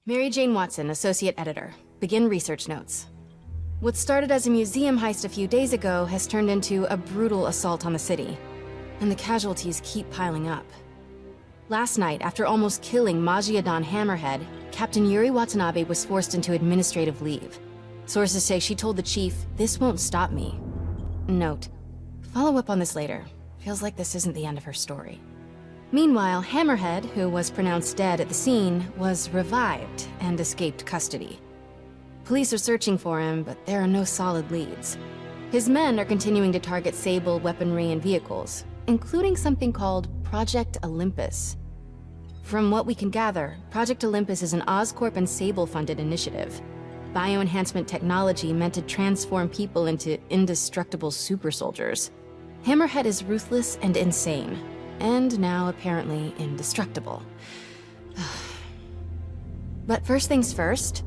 Mary Jane Watson, Associate Editor. Begin research notes. What started as a museum heist a few days ago has turned into a brutal assault on the city, and the casualties keep piling up. Last night, after almost killing Majiadan Hammerhead, Captain Yuri Watanabe was forced into administrative leave. Sources say she told the chief, "This won't stop me." Note, follow up on this later. Feels like this isn't the end of her story. Meanwhile, Hammerhead, who was pronounced dead at the scene, was revived and escaped custody. Police are searching for him, but there are no solid leads. His men are continuing to target Sable weaponry and vehicles, including something called Project Olympus. From what we can gather, Project Olympus is an Oscorp and Sable-funded initiative. Bioenhancement technology meant to transform people into indestructible super soldiers. Hammerhead is ruthless and insane, and now apparently indestructible. But first things first,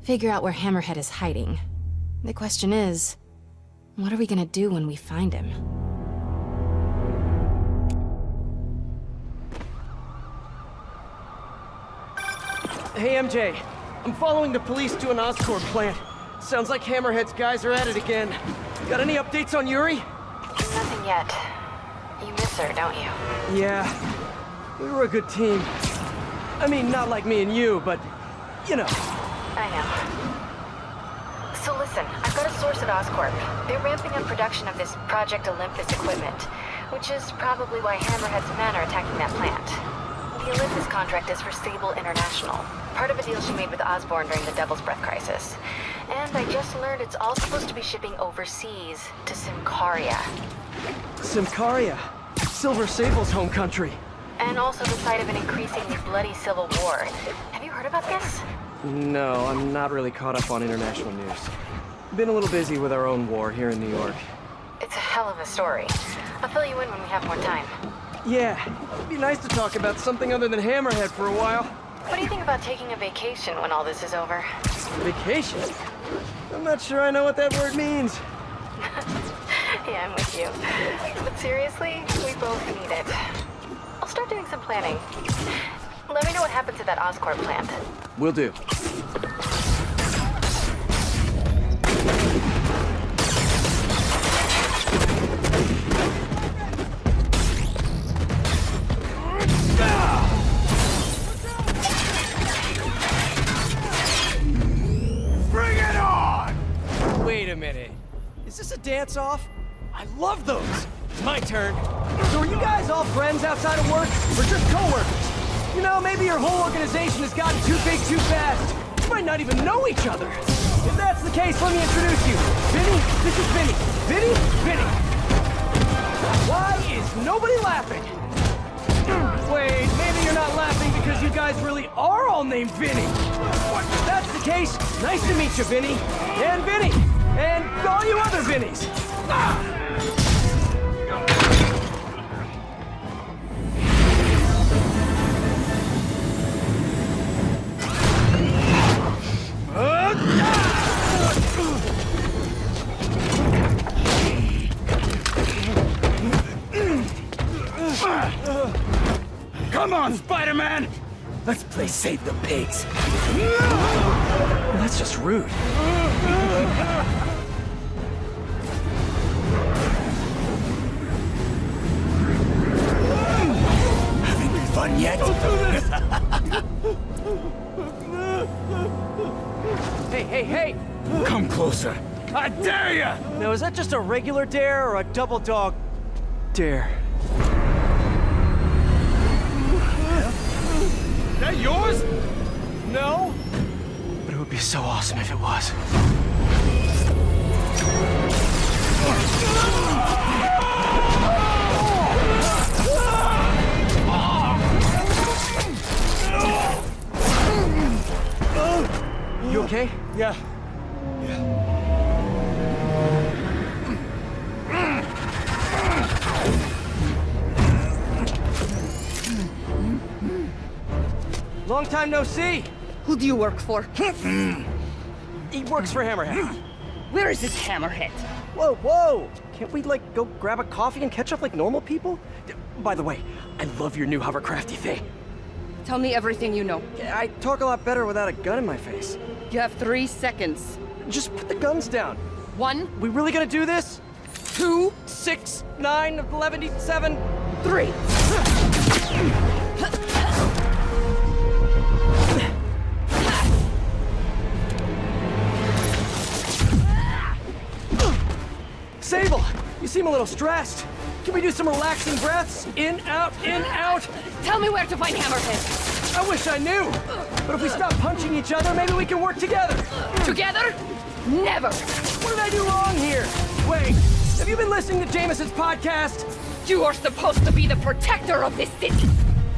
figure out where Hammerhead is hiding. The question is, what are we gonna do when we find him? Hey, MJ. I'm following the police to an Oscorp plant. Sounds like Hammerhead's guys are at it again. Got any updates on Yuri? Nothing yet. You miss her, don't you? Yeah. We were a good team. I mean, not like me and you, but, you know. I know. So listen, I've got a source at Oscorp. They're ramping up production of this Project Olympus equipment, which is probably why Hammerhead's men are attacking that plant. The Olympus contract is for Sable International, part of a deal she made with Osborn during the Devil's Breath crisis. And I just learned it's all supposed to be shipping overseas to Symkaria. Symkaria? Silver Sable's home country. And also the site of an increasingly bloody civil war. Have you heard about this? No, I'm not really caught up on international news. Been a little busy with our own war here in New York. It's a hell of a story. I'll fill you in when we have more time. Yeah, it'd be nice to talk about something other than Hammerhead for a while. What do you think about taking a vacation when all this is over? Vacation? I'm not sure I know what that word means. Yeah, I'm with you. But seriously, we both need it. I'll start doing some planning. Let me know what happens at that Oscorp plant. Will do. Bring it on! Wait a minute. Is this a dance-off? I love those! My turn. So are you guys all friends outside of work, or just co-workers? You know, maybe your whole organization has gotten too big too fast. You might not even know each other. If that's the case, let me introduce you. Vinny, this is Vinny. Vinny, Vinny. Why is nobody laughing? Wait, maybe you're not laughing because you guys really are all named Vinny. If that's the case, nice to meet you, Vinny. And Vinny. And all you other Vinnies. Come on, Spider-Man! Let's play Save the Pigs. Well, that's just rude. Having fun yet? Hey! Come closer. I dare ya! Now, is that just a regular dare or a double dog dare? That yours? No? But it would be so awesome if it was. You okay? Yeah. Long time no see. Who do you work for? He works for Hammerhead. Where is this Hammerhead? Whoa! Can't we, like, go grab a coffee and catch up like normal people? By the way, I love your new hovercrafty thing. Tell me everything you know. I talk a lot better without a gun in my face. You have 3 seconds. Just put the guns down. 1, We really gonna do this? 2, 6, 9, 11, 7... 3. Sable, you seem a little stressed. Can we do some relaxing breaths? In, out, in, out. Tell me where to find Hammerhead. I wish I knew. But if we stop punching each other, maybe we can work together. Together? Never. What did I do wrong here? Wait, have you been listening to Jameson's podcast? You are supposed to be the protector of this city.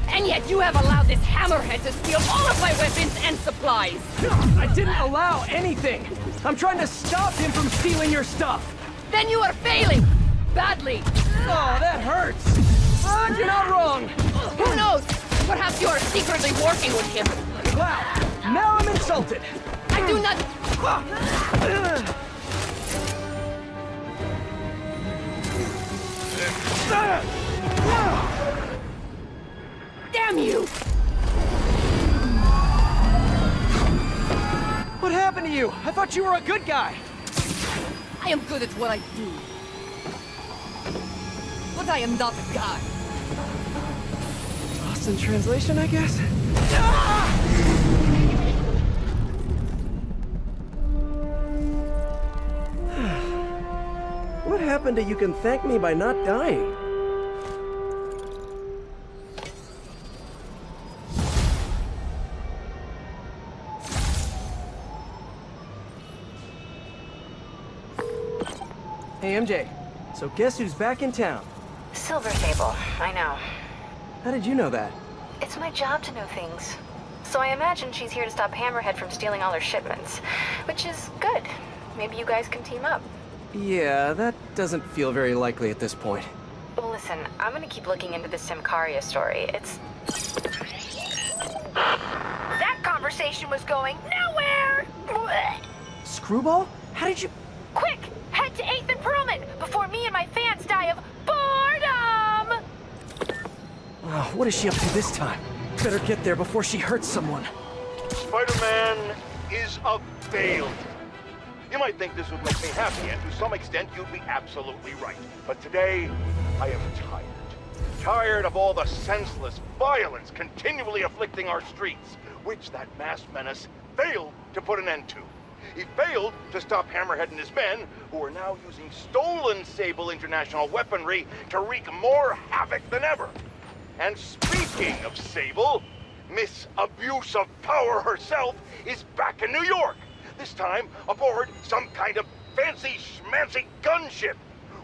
And yet you have allowed this Hammerhead to steal all of my weapons and supplies. I didn't allow anything. I'm trying to stop him from stealing your stuff. Then you are failing. Badly. Oh, that hurts. But you're not wrong. Who knows? Perhaps you are secretly working with him. Wow, now I'm insulted. I do not... Damn you! What happened to you? I thought you were a good guy. I am good at what I do. But I am not a guy. Lost in translation, I guess? What happened to you can thank me by not dying? Hey, MJ. So guess who's back in town? Silver Sable, I know. How did you know that? It's my job to know things. So I imagine she's here to stop Hammerhead from stealing all her shipments. Which is good. Maybe you guys can team up. Yeah, that doesn't feel very likely at this point. Well, listen, I'm gonna keep looking into this Simcaria story. It's... That conversation was going nowhere! Screwball? How did you... Quick! Head to 8th and Perlman before me and my fans die of boredom! Oh, what is she up to this time? Better get there before she hurts someone. Spider-Man is a failed. You might think this would make me happy, and to some extent you'd be absolutely right. But today, I am tired. Tired of all the senseless violence continually afflicting our streets, which that masked menace failed to put an end to. He failed to stop Hammerhead and his men, who are now using stolen Sable International weaponry to wreak more havoc than ever. And speaking of Sable, Miss Abuse of Power herself is back in New York. This time aboard some kind of fancy schmancy gunship.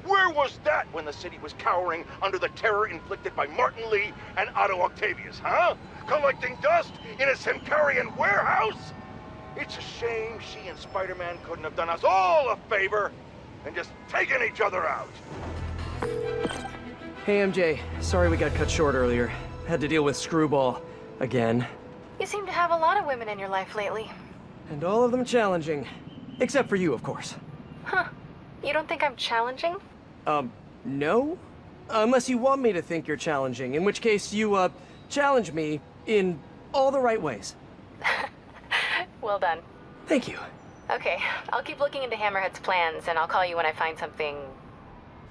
Where was that when the city was cowering under the terror inflicted by Martin Lee and Otto Octavius, huh? Collecting dust in a Simcarian warehouse? It's a shame she and Spider-Man couldn't have done us all a favor and just taken each other out. Hey, MJ. Sorry we got cut short earlier. Had to deal with Screwball. Again. You seem to have a lot of women in your life lately. And all of them challenging. Except for you, of course. Huh. You don't think I'm challenging? No? Unless you want me to think you're challenging, in which case you, challenge me in all the right ways. Well done. Thank you. Okay, I'll keep looking into Hammerhead's plans, and I'll call you when I find something...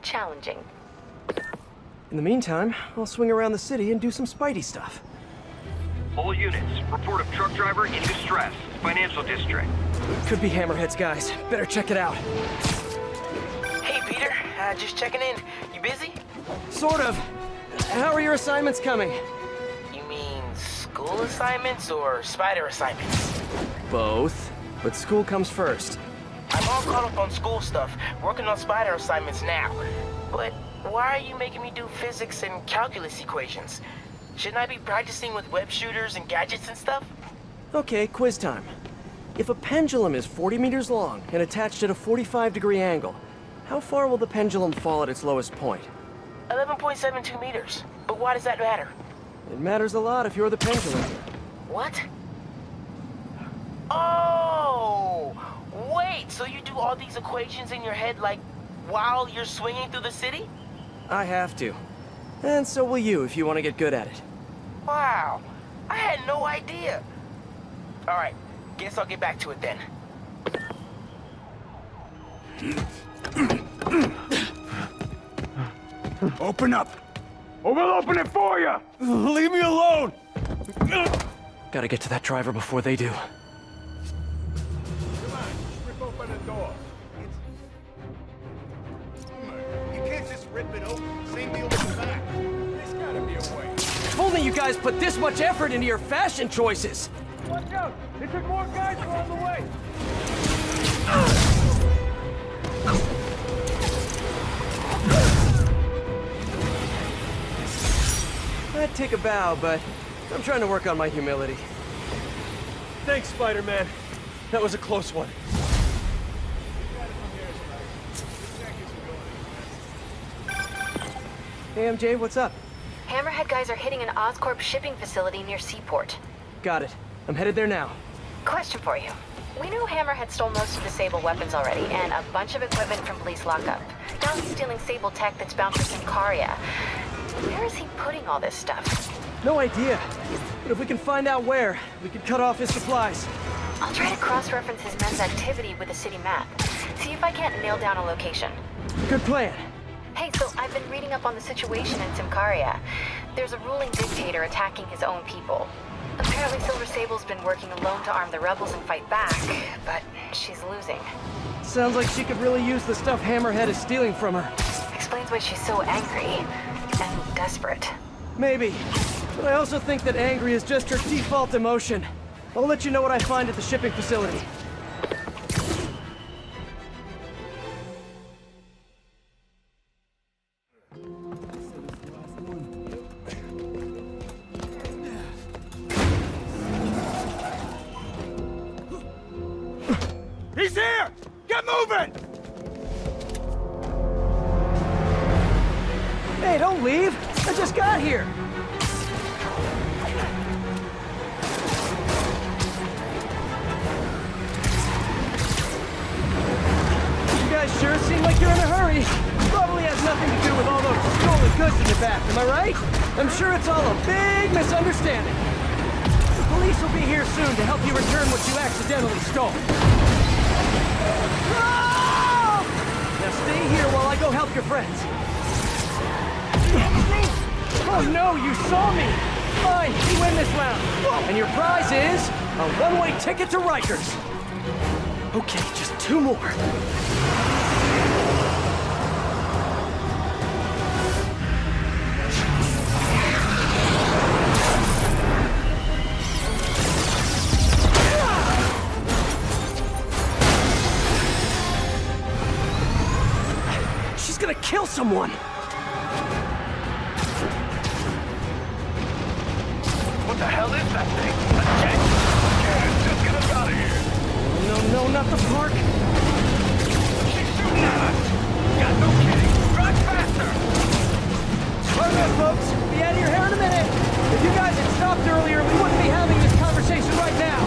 challenging. In the meantime, I'll swing around the city and do some Spidey stuff. All units, report of truck driver in distress. Financial district. Could be Hammerhead's guys. Better check it out. Hey, Peter. Just checking in. You busy? Sort of. How are your assignments coming? You mean school assignments or spider assignments? Both. But school comes first. I'm all caught up on school stuff, working on spider assignments now. But why are you making me do physics and calculus equations? Shouldn't I be practicing with web shooters and gadgets and stuff? Okay, quiz time. If a pendulum is 40 meters long and attached at a 45-degree angle, how far will the pendulum fall at its lowest point? 11.72 meters. But why does that matter? It matters a lot if you're the pendulum. What? Oh! Wait, so you do all these equations in your head, like, while you're swinging through the city? I have to. And so will you if you want to get good at it. Wow. I had no idea. All right, guess I'll get back to it then. Open up, or we'll open it for you! Leave me alone! Gotta get to that driver before they do. Come on, just rip open the door. You can't just rip it open. Same deal with the back. There's gotta be a way. If only you guys put this much effort into your fashion choices! Watch out! They took more guys along the way! I'd take a bow, but I'm trying to work on my humility. Thanks, Spider-Man. That was a close one. Hey, MJ, what's up? Hammerhead guys are hitting an Oscorp shipping facility near Seaport. Got it. I'm headed there now. Question for you. We knew Hammerhead stole most of the Sable weapons already, and a bunch of equipment from police lockup. Now he's stealing Sable tech that's bound for Symkaria. Where is he putting all this stuff? No idea. But if we can find out where, we can cut off his supplies. I'll try to cross-reference his men's activity with the city map. See if I can't nail down a location. Good plan. Hey, so I've been reading up on the situation in Symkaria. There's a ruling dictator attacking his own people. Apparently Silver Sable's been working alone to arm the rebels and fight back, but she's losing. Sounds like she could really use the stuff Hammerhead is stealing from her. Explains why she's so angry and desperate. Maybe. But I also think that angry is just her default emotion. I'll let you know what I find at the shipping facility. He's here! Get moving! Hey, don't leave! I just got here! You guys sure seem like you're in a hurry. Probably has nothing to do with all those stolen goods in the back, am I right? I'm sure it's all a big misunderstanding. The police will be here soon to help you return what you accidentally stole. Ah! Now stay here while I go help your friends. Oh no, you saw me! Fine, you win this round. And your prize is a one-way ticket to Rikers. Okay, just 2 more. She's gonna kill someone! What the hell is that thing? A jet? Yeah, just get us out of here. No, not the park. She's shooting at us. Yeah, no kidding. Drive faster. All right, folks. Be out of your hair in a minute. If you guys had stopped earlier, we wouldn't be having this conversation right now.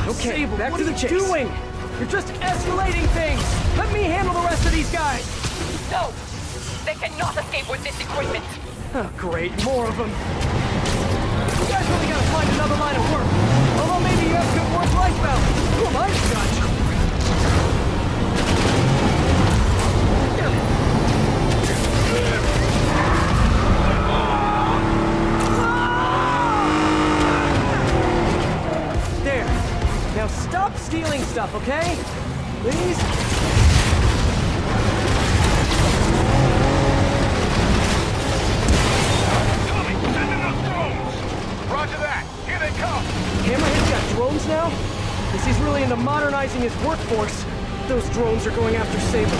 Okay, back to the chase. What are you doing? You're just escalating things. Let me handle the rest of these guys. No! They cannot escape with this equipment! Oh, great. More of them. You guys really gotta find another line of work. Although maybe you have good work-life balance. Who am I to judge? There. Now stop stealing stuff, okay? Please? Tommy, send in those drones. Roger that. Here they come. Hammerhead's got drones now? Guess he's really into modernizing his workforce. Those drones are going after Sable.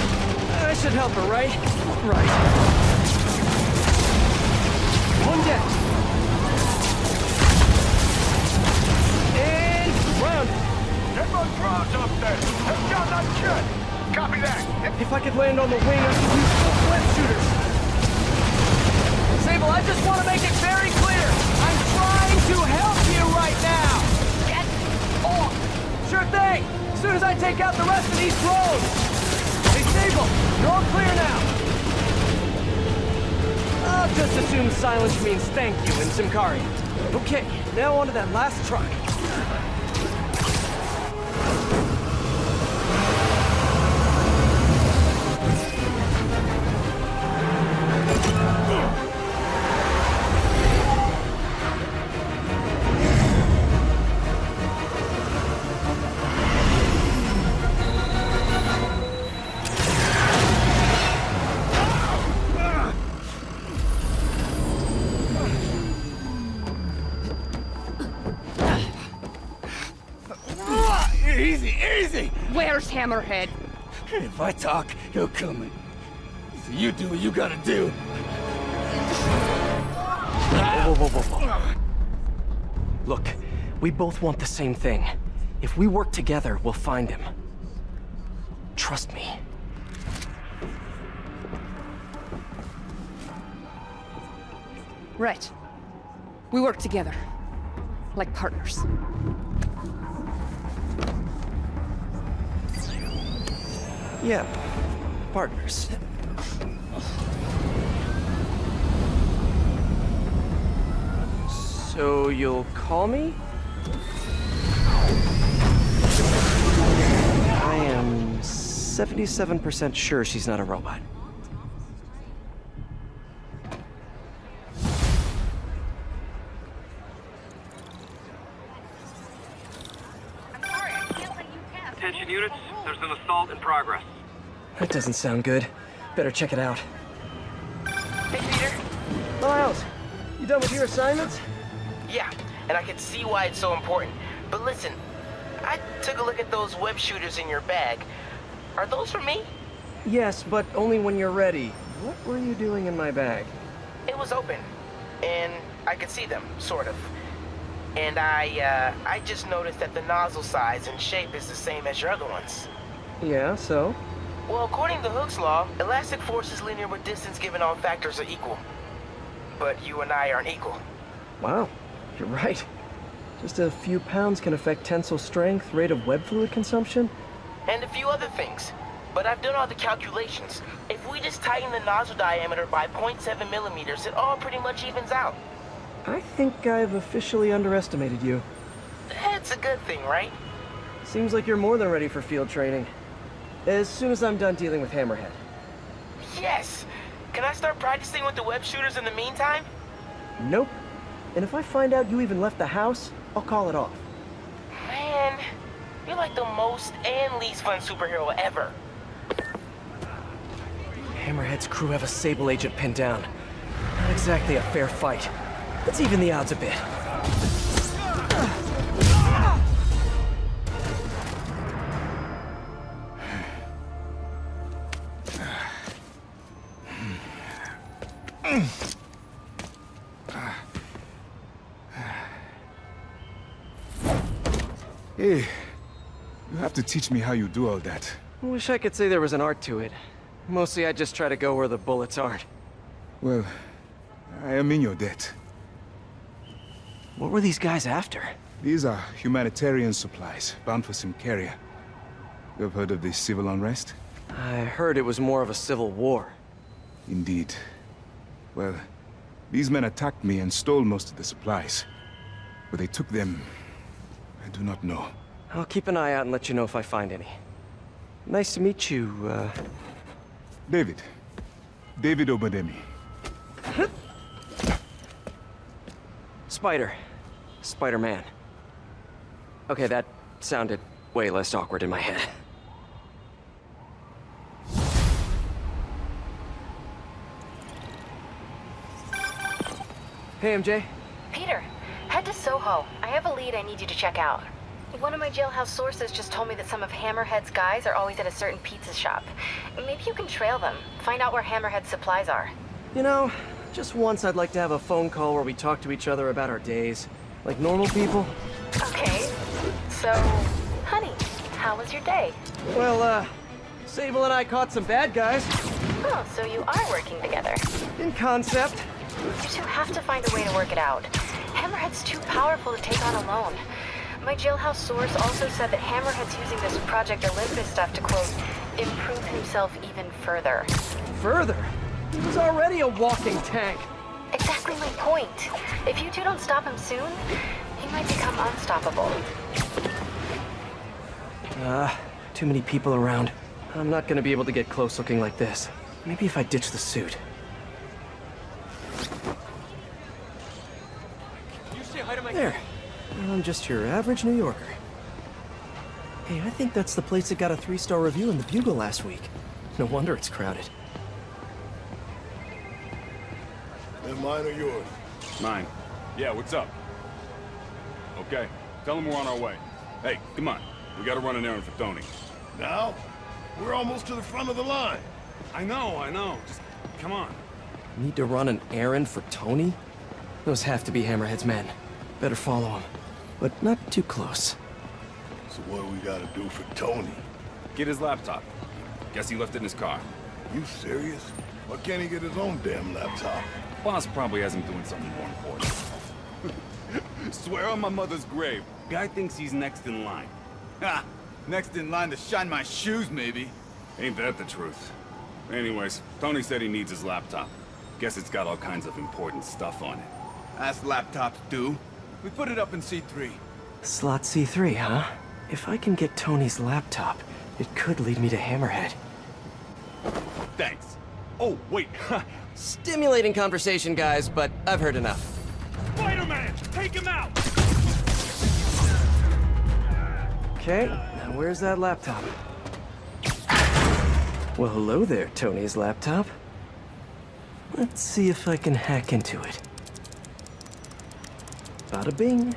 I should help her, right? Right. One down. And round. Get those drones up there. Take down that jet. Copy that. If I could land on the wing, I could use full flip shooters. Sable, I just want to make it very clear. I'm trying trying to help you right now! Get off! Sure thing! As soon as I take out the rest of these drones! Hey, Sable, you're all clear now! I'll just assume silence means thank you in Simkari. Okay, now on to that last truck. Easy, easy! Where's Hammerhead? If I talk, he'll come. So you do what you gotta do. Whoa. Look, we both want the same thing. If we work together, we'll find him. Trust me. Right. We work together. Like partners. Yeah, partners. So you'll call me? I am 77% sure she's not a robot. Attention units, there's an assault in progress. That doesn't sound good. Better check it out. Hey, Peter. Miles, you done with your assignments? Yeah, and I can see why it's so important. But listen, I took a look at those web shooters in your bag. Are those for me? Yes, but only when you're ready. What were you doing in my bag? It was open, and I could see them, sort of. And I just noticed that the nozzle size and shape is the same as your other ones. Yeah, so? Well, according to Hooke's law, elastic force is linear with distance given all factors are equal. But you and I aren't equal. Wow, you're right. Just a few pounds can affect tensile strength, rate of web fluid consumption. And a few other things. But I've done all the calculations. If we just tighten the nozzle diameter by 0.7 millimeters, it all pretty much evens out. I think I've officially underestimated you. That's a good thing, right? Seems like you're more than ready for field training. As soon as I'm done dealing with Hammerhead. Yes! Can I start practicing with the web shooters in the meantime? Nope. And if I find out you even left the house, I'll call it off. Man, you're like the most and least fun superhero ever. Hammerhead's crew have a Sable agent pinned down. Not exactly a fair fight. Let's even the odds a bit. Hey, you have to teach me how you do all that. I wish I could say there was an art to it. Mostly I just try to go where the bullets aren't. Well, I am in your debt. What were these guys after? These are humanitarian supplies, bound for Simcaria. You have heard of the civil unrest? I heard it was more of a civil war. Indeed. Well, these men attacked me and stole most of the supplies. Where they took them, I do not know. I'll keep an eye out and let you know if I find any. Nice to meet you, David. David Obademi. Spider. Spider-Man. Okay, that sounded way less awkward in my head. Hey, MJ. Peter, head to Soho. I have a lead I need you to check out. One of my jailhouse sources just told me that some of Hammerhead's guys are always at a certain pizza shop. Maybe you can trail them, find out where Hammerhead's supplies are. You know, just once I'd like to have a phone call where we talk to each other about our days. Like normal people. Okay, so, honey, how was your day? Well, Sable and I caught some bad guys. Oh, so you are working together. In concept. You two have to find a way to work it out. Hammerhead's too powerful to take on alone. My jailhouse source also said that Hammerhead's using this Project Olympus stuff to, quote, improve himself even further. Further? He was already a walking tank. Exactly my point. If you two don't stop him soon, he might become unstoppable. Too many people around. I'm not gonna be able to get close looking like this. Maybe if I ditch the suit. There. I'm just your average New Yorker. Hey, I think that's the place that got a 3-star review in the Bugle last week. No wonder it's crowded. And mine or yours? Mine. Yeah, what's up? Okay, tell him we're on our way. Hey, come on. We gotta run an errand for Tony. Now? We're almost to the front of the line. I know. Just, come on. Need to run an errand for Tony? Those have to be Hammerhead's men. Better follow him. But not too close. So what do we gotta do for Tony? Get his laptop. Guess he left it in his car. You serious? Why can't he get his own damn laptop? Boss probably has him doing something more important. Swear on my mother's grave. Guy thinks he's next in line. Ha! Next in line to shine my shoes, maybe. Ain't that the truth? Anyways, Tony said he needs his laptop. Guess it's got all kinds of important stuff on it. As laptops do. We put it up in C3. Slot C3, huh? If I can get Tony's laptop, it could lead me to Hammerhead. Thanks. Oh, wait. Stimulating conversation, guys, but I've heard enough. Spider-Man! Take him out! Okay, now where's that laptop? Well, hello there, Tony's laptop. Let's see if I can hack into it. Bada bing.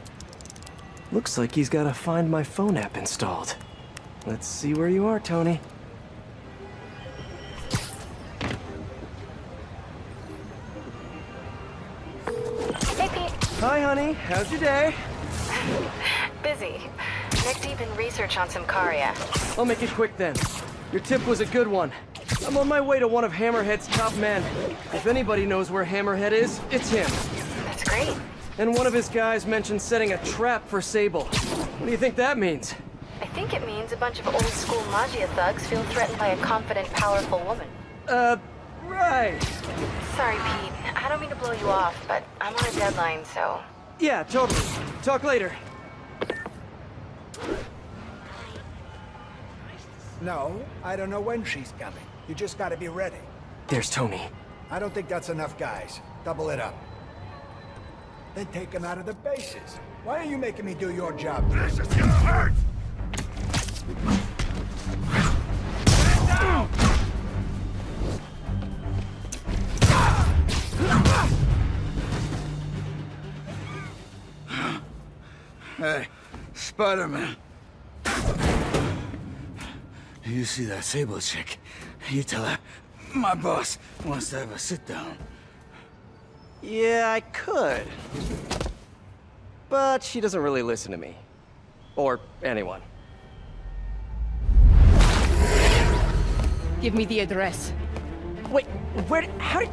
Looks like he's got a Find My Phone app installed. Let's see where you are, Tony. Hey, Pete. Hi, honey. How's your day? Busy. Neck deep in research on some Karia. I'll make it quick then. Your tip was a good one. I'm on my way to one of Hammerhead's top men. If anybody knows where Hammerhead is, it's him. That's great. And one of his guys mentioned setting a trap for Sable. What do you think that means? I think it means a bunch of old-school Magia thugs feel threatened by a confident, powerful woman. Right. Sorry, Pete. I don't mean to blow you off, but I'm on a deadline, so... Yeah, totally. Talk later. No, I don't know when she's coming. You just gotta be ready. There's Tony. I don't think that's enough, guys. Double it up. Then take him out of the bases. Why are you making me do your job? This is gonna hurt! Stand down! Hey, Spider-Man. You see that Sable chick? You tell her, my boss wants to have a sit-down. Yeah, I could. But she doesn't really listen to me. Or anyone. Give me the address. Wait, how did...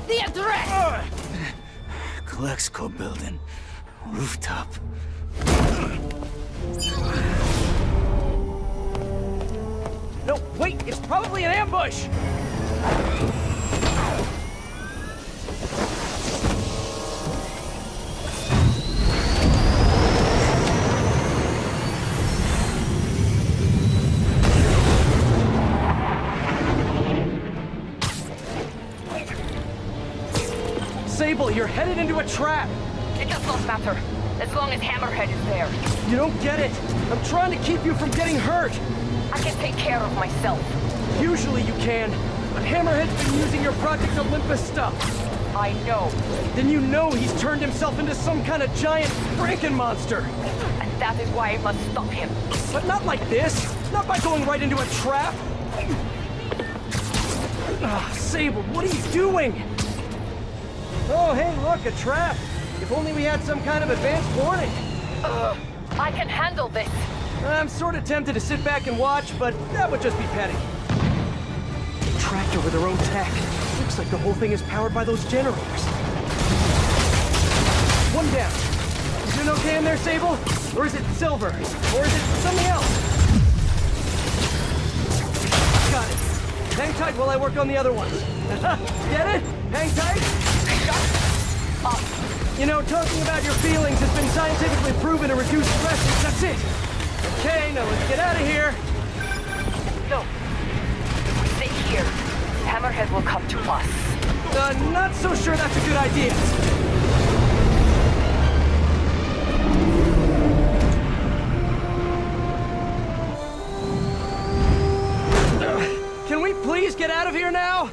The address! Colexco building. Rooftop. No, wait, it's probably an ambush! Sable, you're headed into a trap! It does not matter, as long as Hammerhead is there. You don't get it! I'm trying to keep you from getting hurt! I can take care of myself. Usually you can, but Hammerhead's been using your Project Olympus stuff. I know. Then you know he's turned himself into some kind of giant Franken-monster. And that is why I must stop him. But not like this! Not by going right into a trap! Sable, what are you doing? Oh, hey, look, a trap! If only we had some kind of advanced warning. I can handle this. I'm sort of tempted to sit back and watch, but that would just be petty. Tractor with their own tech. Looks like the whole thing is powered by those generators. one down. You doing okay in there, Sable? Or is it Silver? Or is it something else? Got it. Hang tight while I work on the other ones. Get it? Hang tight? You know, talking about your feelings has been scientifically proven to reduce stress. That's it. Okay, now let's get out of here. No. If we stay here, Hammerhead will come to us. Not so sure that's a good idea. Can we please get out of here now?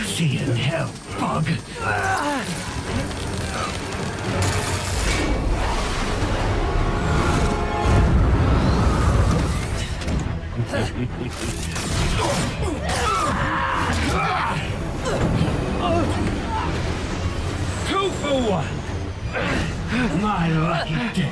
See you in hell, bug. Two for one. My lucky day.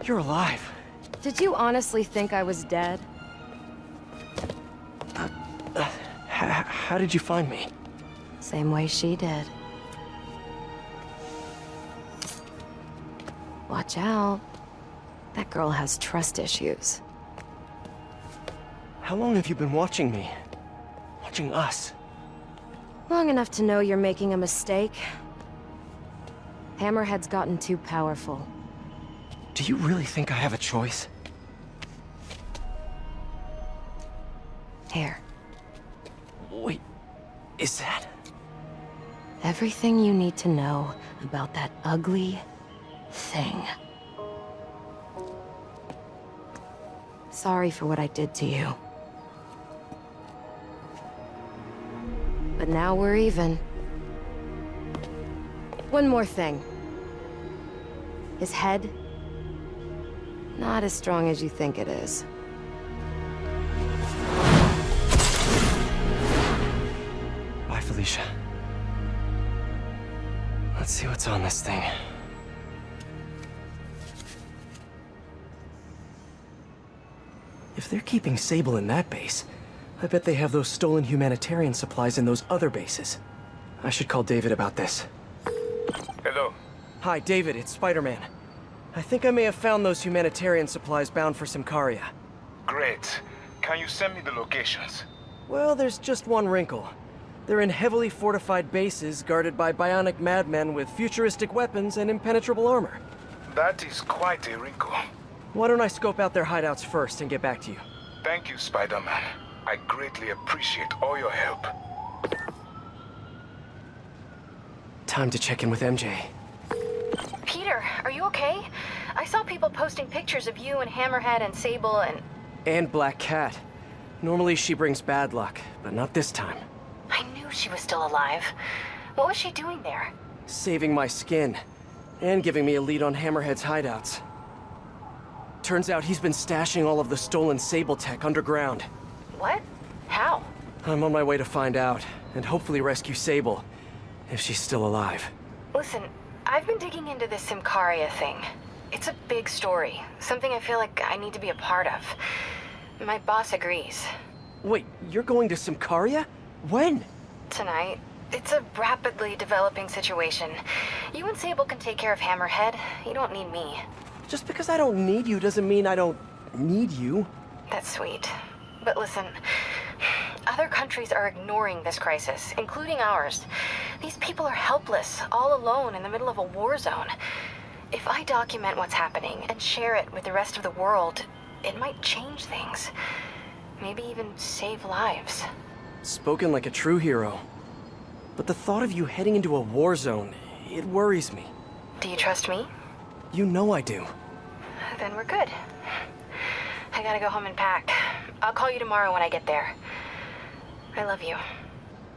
You're alive. Did you honestly think I was dead? How did you find me? Same way she did. Watch out. That girl has trust issues. How long have you been watching me? Watching us? Long enough to know you're making a mistake. Hammerhead's gotten too powerful. Do you really think I have a choice? Here. Wait, is that? Everything you need to know about that ugly thing. Sorry for what I did to you. But now we're even. One more thing. His head, not as strong as you think it is. Bye, Felicia. Let's see what's on this thing. If they're keeping Sable in that base, I bet they have those stolen humanitarian supplies in those other bases. I should call David about this. Hello. Hi, David, it's Spider-Man. I think I may have found those humanitarian supplies bound for Symkaria. Great. Can you send me the locations? Well, there's just one wrinkle. They're in heavily fortified bases guarded by bionic madmen with futuristic weapons and impenetrable armor. That is quite a wrinkle. Why don't I scope out their hideouts first and get back to you? Thank you, Spider-Man. I greatly appreciate all your help. Time to check in with MJ. Peter, are you okay? I saw people posting pictures of you and Hammerhead and Sable And Black Cat. Normally she brings bad luck, but not this time. I knew she was still alive. What was she doing there? saving my skin, and giving me a lead on Hammerhead's hideouts. Turns out he's been stashing all of the stolen Sable tech underground. What? How? I'm on my way to find out, and hopefully rescue Sable, if she's still alive. Listen, I've been digging into this Symkaria thing. It's a big story, something I feel like I need to be a part of. My boss agrees. Wait, you're going to Symkaria? When? Tonight. It's a rapidly developing situation. You and Sable can take care of Hammerhead. You don't need me. Just because I don't need you doesn't mean I don't need you. That's sweet. But listen, other countries are ignoring this crisis, including ours. These people are helpless, all alone in the middle of a war zone. If I document what's happening and share it with the rest of the world, it might change things. Maybe even save lives. Spoken like a true hero. But the thought of you heading into a war zone, it worries me. Do you trust me? You know I do. Then we're good. I gotta go home and pack. I'll call you tomorrow when I get there. I love you.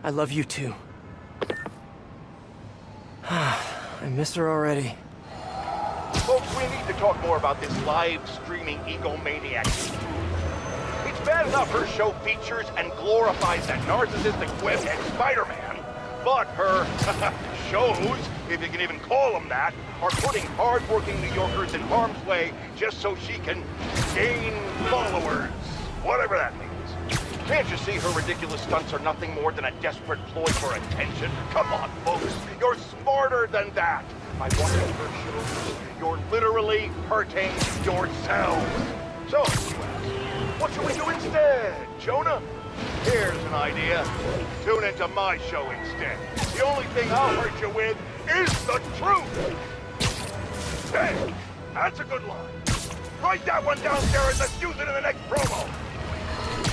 I love you too. I miss her already. Folks, we need to talk more about this live-streaming egomaniac. It's bad enough her show features and glorifies that narcissistic webhead Spider-Man, but her shows, if you can even call them that, are putting hard-working New Yorkers in harm's way just so she can gain followers, whatever that means. Can't you see her ridiculous stunts are nothing more than a desperate ploy for attention? Come on, folks, you're smarter than that. By watching her shows, you're literally hurting yourselves. So, you ask, what should we do instead, Jonah? Here's an idea. Tune into my show instead. The only thing I'll hurt you with is the truth. Hey, that's a good line. Write that one down, Jared. Let's use it in the next promo.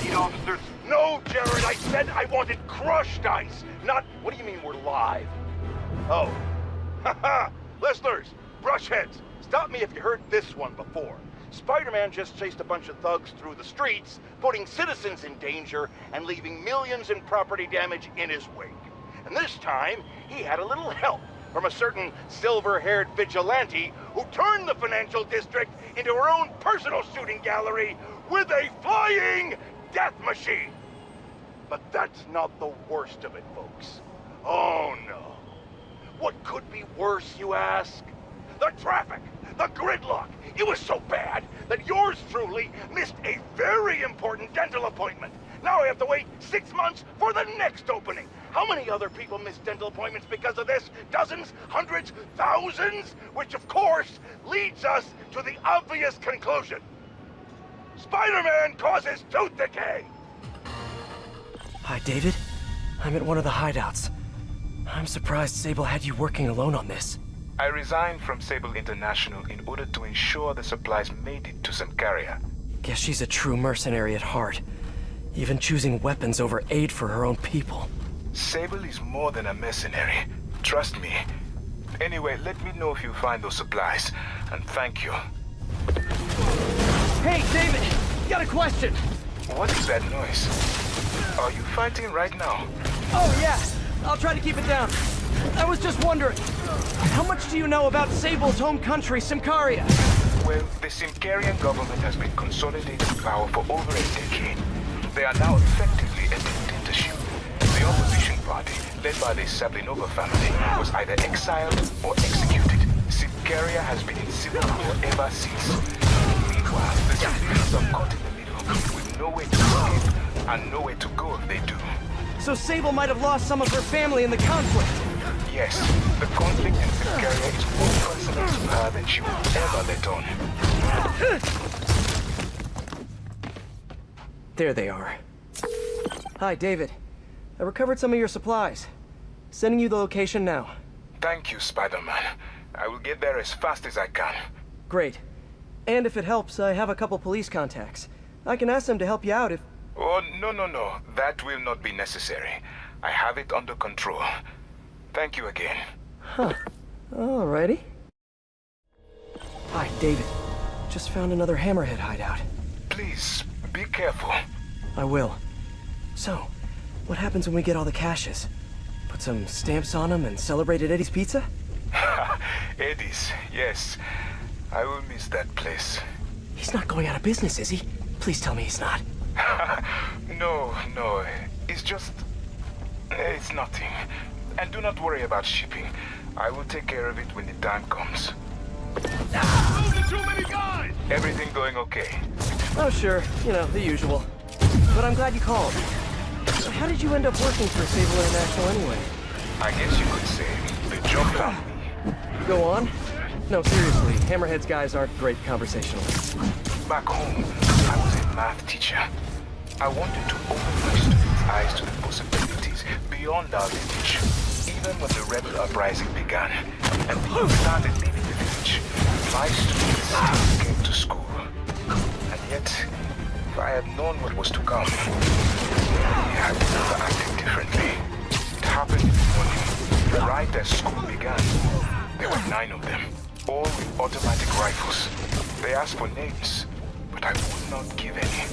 Need officers? No, Jared. I said I wanted crushed ice, not... What do you mean we're live? Oh. Haha! Listeners, brushheads, stop me if you heard this one before. Spider-Man just chased a bunch of thugs through the streets, putting citizens in danger and leaving millions in property damage in his wake. And this time, he had a little help from a certain silver-haired vigilante who turned the financial district into her own personal shooting gallery with a flying death machine. But that's not the worst of it, folks. Oh, no. What could be worse, you ask? The traffic, the gridlock. It was so bad that yours truly missed a very important dental appointment. Now I have to wait 6 months for the next opening. How many other people miss dental appointments because of this? Dozens? Hundreds? Thousands? Which, of course, leads us to the obvious conclusion. Spider-Man causes tooth decay! Hi, David. I'm at one of the hideouts. I'm surprised Sable had you working alone on this. I resigned from Sable International in order to ensure the supplies made it to Symkaria. Guess she's a true mercenary at heart. Even choosing weapons over aid for her own people. Sable is more than a mercenary. Trust me. Anyway, let me know if you find those supplies. And thank you. Hey, David! Got a question! What is that noise? Are you fighting right now? Oh, yeah! I'll try to keep it down. I was just wondering, how much do you know about Sable's home country, Symkaria? Well, the Symkarian government has been consolidating power for over a decade. They are now effectively a dictatorship. The opposition party, led by the Sablinova family, was either exiled or executed. Symkaria has been in civil war ever since. Meanwhile, the civilians are caught in the middle, with no way to escape and nowhere to go if they do. So Sable might have lost some of her family in the conflict. Yes, the conflict in Symkaria is more personal to her than she will ever let on. There they are. Hi, David. I recovered some of your supplies. Sending you the location now. Thank you, Spider-Man. I will get there as fast as I can. Great. And if it helps, I have a couple police contacts. I can ask them to help you out if... Oh, no. That will not be necessary. I have it under control. Thank you again. Huh. Alrighty. Hi, David. Just found another Hammerhead hideout. Please, be careful. I will. So, what happens when we get all the caches? Put some stamps on them and celebrate at Eddie's Pizza? Eddie's, yes. I will miss that place. He's not going out of business, is he? Please tell me he's not. No, no. It's just... It's nothing. And do not worry about shipping. I will take care of it when the time comes. Too many guys! Everything going okay? Oh, sure. You know, the usual. But I'm glad you called. How did you end up working for Sable International anyway? I guess you could say the job found me. Go on. No, seriously, Hammerhead's guys aren't great conversationalists. Back home, I was a math teacher. I wanted to open my students' eyes to the possibilities beyond our village. Even when the rebel uprising began, and people started leaving the village, my students still came to school. And yet, if I had known what was to come, I would have acted differently. It happened in the morning, right as school began. There were 9 of them, all with automatic rifles. They asked for names, but I would not give any.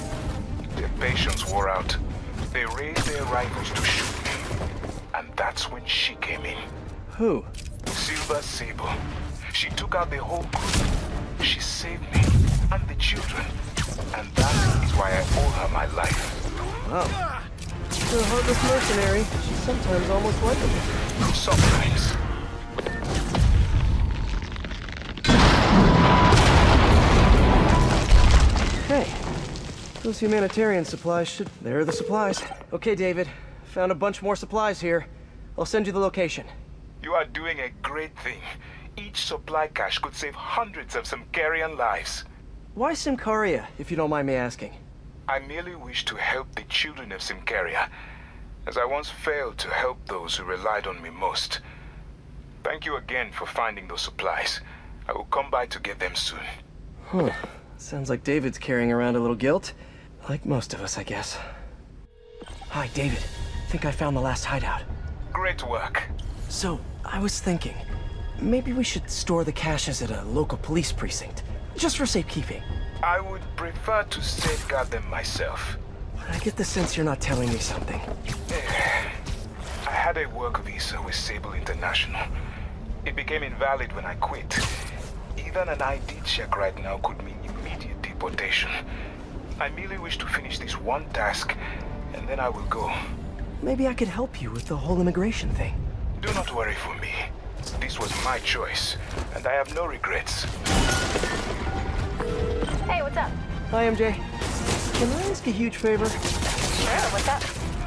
Their patience wore out. They raised their rifles to shoot me. And that's when she came in. Who? Silver Sable. She took out the whole group. She saved me and the children. And that is why I owe her my life. Wow. She's a heartless mercenary. She's sometimes almost likable. Sometimes. Hey, those humanitarian supplies should... There are the supplies. Okay, David. Found a bunch more supplies here. I'll send you the location. You are doing a great thing. Each supply cache could save hundreds of Simkarian lives. Why Simcaria, if you don't mind me asking? I merely wish to help the children of Simcaria, as I once failed to help those who relied on me most. Thank you again for finding those supplies. I will come by to get them soon. Huh. Sounds like David's carrying around a little guilt. Like most of us, I guess. Hi, David. Think I found the last hideout. Great work. So, I was thinking, maybe we should store the caches at a local police precinct, just for safekeeping. I would prefer to safeguard them myself. I get the sense you're not telling me something. I had a work visa with Sable International. It became invalid when I quit. Even an ID check right now could mean immediate deportation. I merely wish to finish this one task, and then I will go. Maybe I could help you with the whole immigration thing. Do not worry for me. This was my choice, and I have no regrets. Hey, what's up? Hi, MJ. Can I ask a huge favor? Sure, what's up?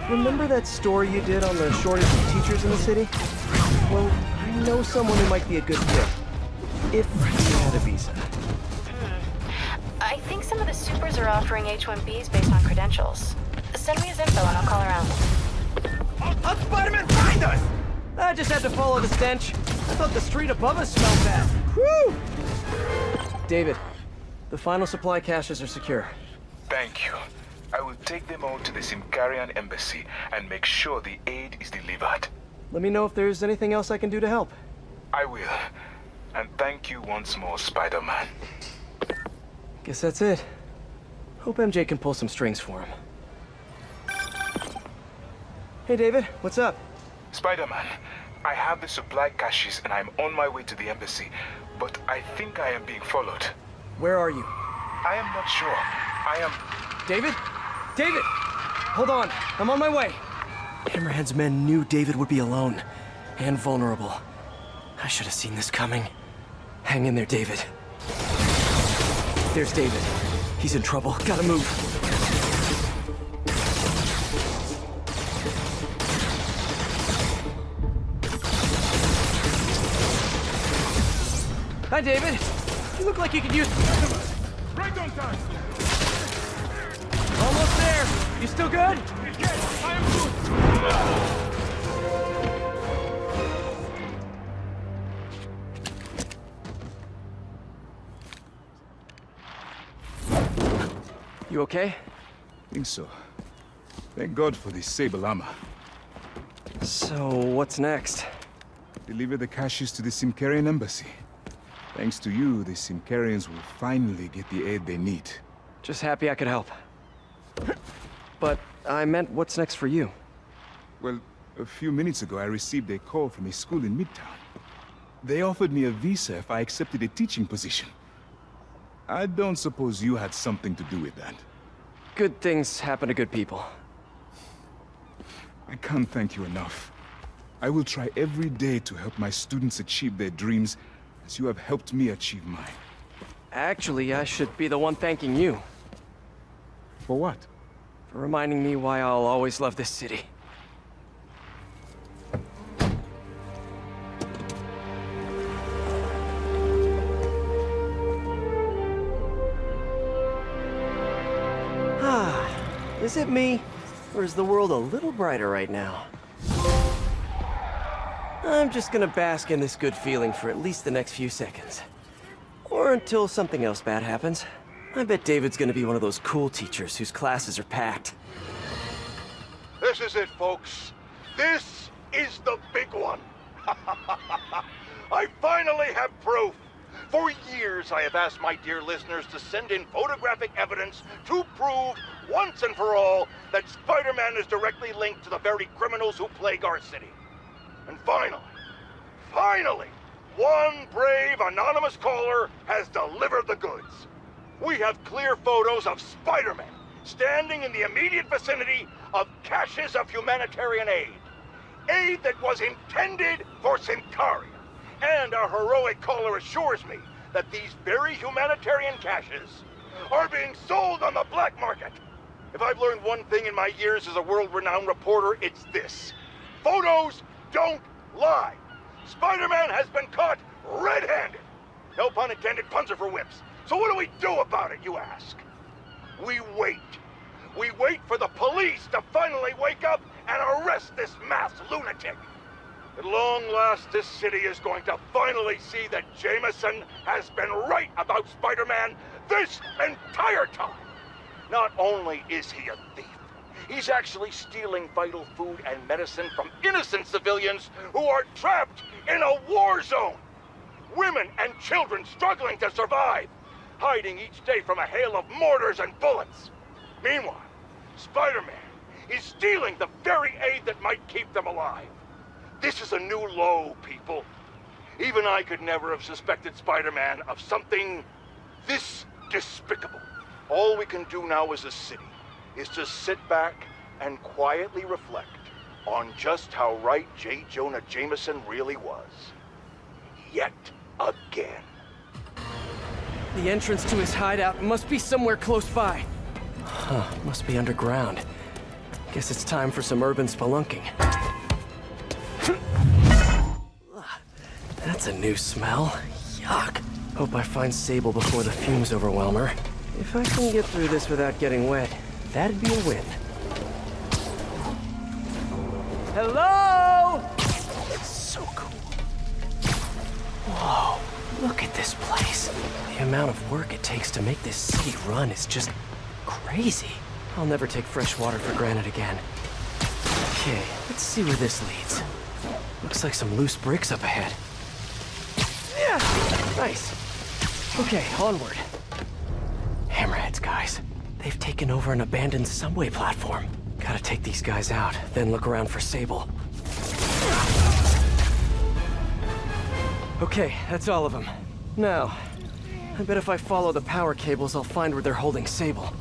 Remember that story you did on the shortage of teachers in the city? Well, I know someone who might be a good fit. If you had a visa. I think some of the supers are offering H-1Bs based on credentials. Send me his info and I'll call around. How'd Spider-Man find us? I just had to follow the stench. I thought the street above us smelled bad. Whew! David, the final supply caches are secure. Thank you. I will take them all to the Simkarian embassy and make sure the aid is delivered. Let me know if there's anything else I can do to help. I will. And thank you once more, Spider-Man. Guess that's it. Hope MJ can pull some strings for him. Hey, David, what's up? Spider-Man, I have the supply caches and I'm on my way to the embassy, but I think I am being followed. Where are you? I am not sure. I am... David? David! Hold on, I'm on my way. Hammerhead's men knew David would be alone and vulnerable. I should have seen this coming. Hang in there, David. There's David. He's in trouble. Gotta move. Hi, David. You look like you could use... Right on time! Almost there. You still good? Yes, I am good! You okay? Think so. Thank God for this sable armor. So, what's next? Deliver the caches to the Simkarian embassy. Thanks to you, the Simkarians will finally get the aid they need. Just happy I could help. But I meant what's next for you? Well, A few minutes ago, I received a call from a school in Midtown. They offered me a visa if I accepted a teaching position. I don't suppose you had something to do with that. Good things happen to good people. I can't thank you enough. I will try every day to help my students achieve their dreams as you have helped me achieve mine. Actually, I should be the one thanking you. For what? For reminding me why I'll always love this city. Is it me? Or is the world a little brighter right now? I'm just gonna bask in this good feeling for at least the next few seconds. Or until something else bad happens. I bet David's gonna be one of those cool teachers whose classes are packed. This is it, folks. This is the big one. I finally have proof. For years, I have asked my dear listeners to send in photographic evidence to prove, once and for all, that Spider-Man is directly linked to the very criminals who plague our city. And finally, one brave anonymous caller has delivered the goods. We have clear photos of Spider-Man standing in the immediate vicinity of caches of humanitarian aid. Aid that was intended for Centaria. And our heroic caller assures me that these very humanitarian caches are being sold on the black market. If I've learned one thing in my years as a world-renowned reporter, it's this. Photos don't lie. Spider-Man has been caught red-handed. No pun intended, puns are for whips. So what do we do about it, you ask? We wait. We wait for the police to finally wake up and arrest this mass lunatic. At long last, this city is going to finally see that Jameson has been right about Spider-Man this entire time. Not only is he a thief, he's actually stealing vital food and medicine from innocent civilians who are trapped in a war zone. Women and children struggling to survive, hiding each day from a hail of mortars and bullets. Meanwhile, Spider-Man is stealing the very aid that might keep them alive. This is a new low, people. Even I could never have suspected Spider-Man of something this despicable. All we can do now as a city is to sit back and quietly reflect on just how right J. Jonah Jameson really was. Yet again. The entrance to his hideout must be somewhere close by. Huh, must be underground. Guess it's time for some urban spelunking. That's a new smell. Yuck. Hope I find Sable before the fumes overwhelm her. If I can get through this without getting wet, that'd be a win. Hello? It's so cool. Whoa, look at this place. The amount of work it takes to make this city run is just crazy. I'll never take fresh water for granted again. Okay, let's see where this leads. Looks like some loose bricks up ahead. Yeah, nice. Okay, onward. Hammerheads, guys. They've taken over an abandoned subway platform. Gotta take these guys out, then look around for Sable. Okay, that's all of them. Now, I bet if I follow the power cables, I'll find where they're holding Sable.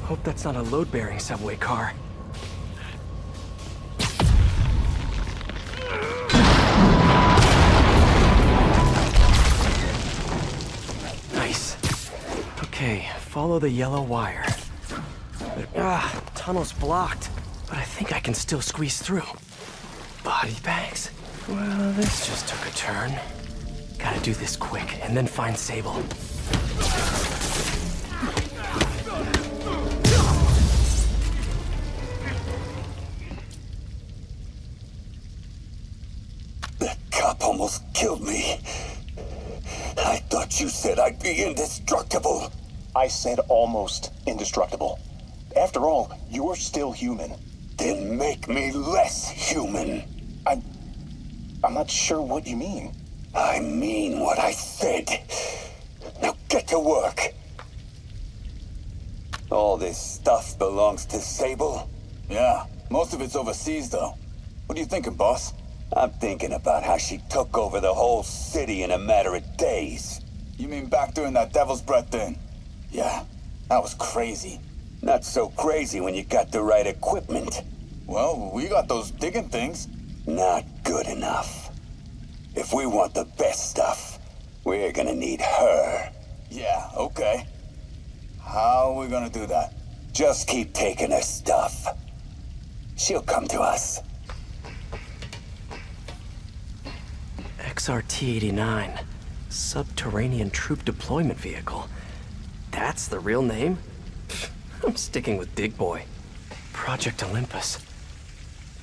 Hope that's not a load-bearing subway car. Nice. Okay, follow the yellow wire. Tunnel's blocked, but I think I can still squeeze through. Body bags? Well, this just took a turn. Gotta do this quick, and then find Sable. That cop almost killed me. I thought you said I'd be indestructible. I said almost indestructible. After all, you're still human. Then make me less human. I'm not sure what you mean. I mean what I said. Now get to work. All this stuff belongs to Sable? Yeah, Most of it's overseas, though. What are you thinking, boss? I'm thinking about how she took over the whole city in a matter of days. You mean back during that Devil's Breath thing? Yeah, that was crazy. Not so crazy when you got the right equipment. Well, we got those digging things. Not good enough. If we want the best stuff, we're gonna need her. Yeah, okay. How are we gonna do that? Just keep taking her stuff. She'll come to us. XRT-89. Subterranean Troop Deployment Vehicle. That's the real name? I'm sticking with Dig Boy. Project Olympus.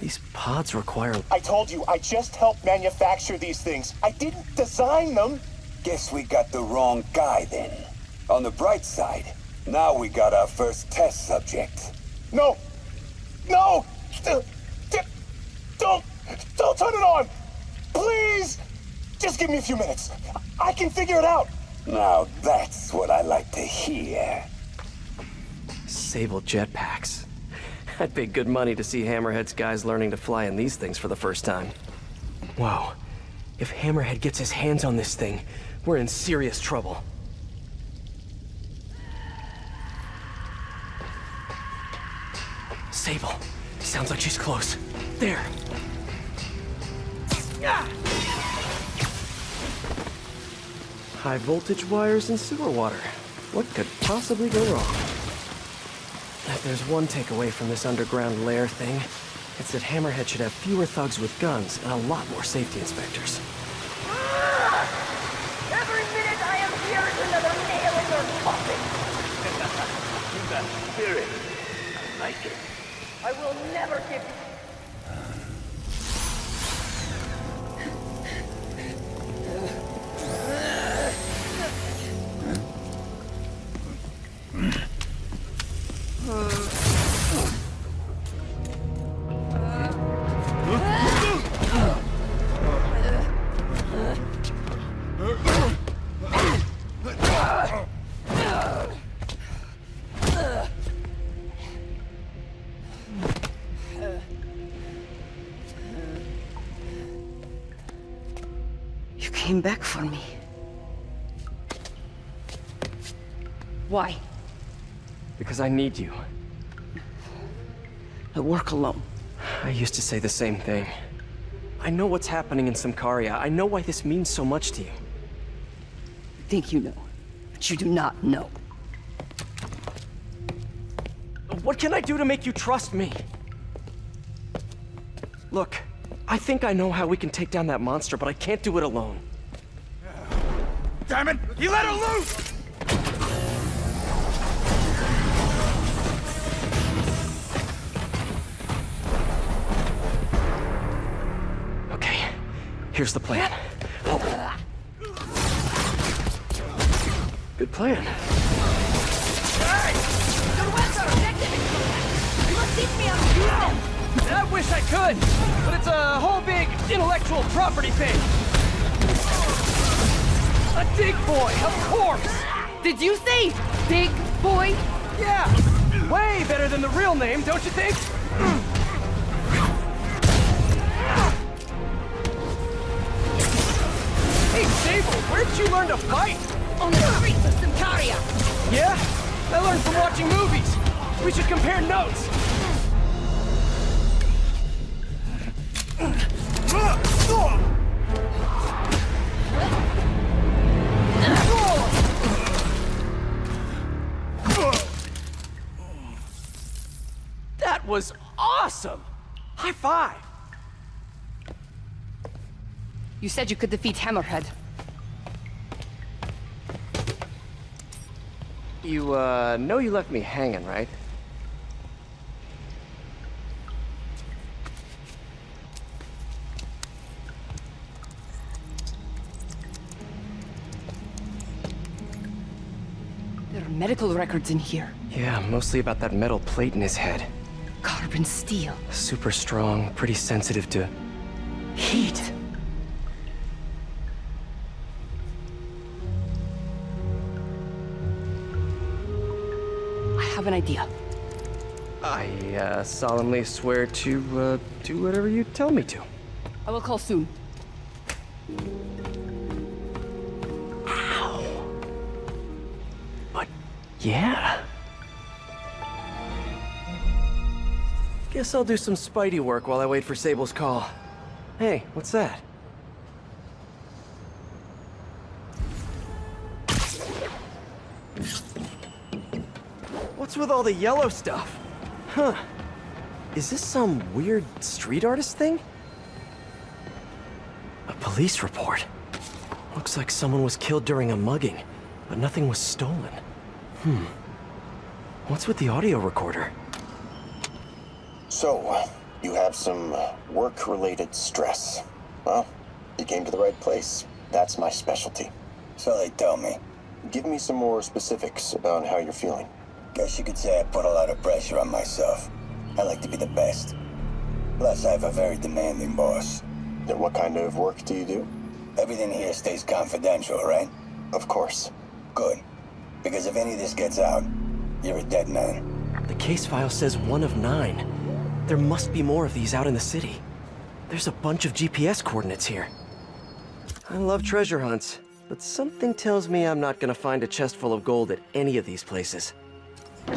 These pods require... I told you, I just helped manufacture these things. I didn't design them. Guess we got the wrong guy then. On the bright side, now we got our first test subject. No! No! Don't turn it on! Please! Just give me a few minutes. I can figure it out. Now that's what I like to hear. Sable jetpacks. I'd pay good money to see Hammerhead's guys learning to fly in these things for the first time. Whoa. If Hammerhead gets his hands on this thing, we're in serious trouble. Sable. Sounds like she's close. There. High voltage wires and sewer water. What could possibly go wrong? If there's one takeaway from this underground lair thing, it's that Hammerhead should have fewer thugs with guns and a lot more safety inspectors. Every minute I am here is another nail in your coffin. You got spirit. I like it. I will never give you... You came back for me. Why? Because I need you. I work alone. I used to say the same thing. I know what's happening in Symkaria. I know why this means so much to you. You think you know, but you do not know. What can I do to make you trust me? Look, I think I know how we can take down that monster, but I can't do it alone. Damn it! You let her loose! Okay, here's the plan. Oh. Good plan. I wish I could, but it's a whole big intellectual property thing. A dig boy, of course! Did you say Dig Boy? Yeah! Way better than the real name, don't you think? Hey, Sable, where did you learn to fight? On the streets of Symkaria! Yeah? I learned from watching movies. We should compare notes. That was awesome! High five! You said you could defeat Hammerhead. You, know you left me hanging, right? There are medical records in here. Yeah, mostly about that metal plate in his head. Carbon steel. Super strong, pretty sensitive to... heat. I have an idea. I solemnly swear to do whatever you tell me to. I will call soon. Ow. But yeah. Guess I'll do some Spidey work while I wait for Sable's call. Hey, what's that? What's with all the yellow stuff? Huh. Is this some weird street artist thing? A police report. Looks like someone was killed during a mugging, but nothing was stolen. What's with the audio recorder? So, you have some work-related stress. Well, you came to the right place. That's my specialty. So they tell me. Give me some more specifics about how you're feeling. Guess you could say I put a lot of pressure on myself. I like to be the best. Plus, I have a very demanding boss. Then what kind of work do you do? Everything here stays confidential, right? Of course. Good. Because if any of this gets out, you're a dead man. The case file says 1 of 9. There must be more of these out in the city. There's a bunch of GPS coordinates here. I love treasure hunts, but something tells me I'm not gonna find a chest full of gold at any of these places. I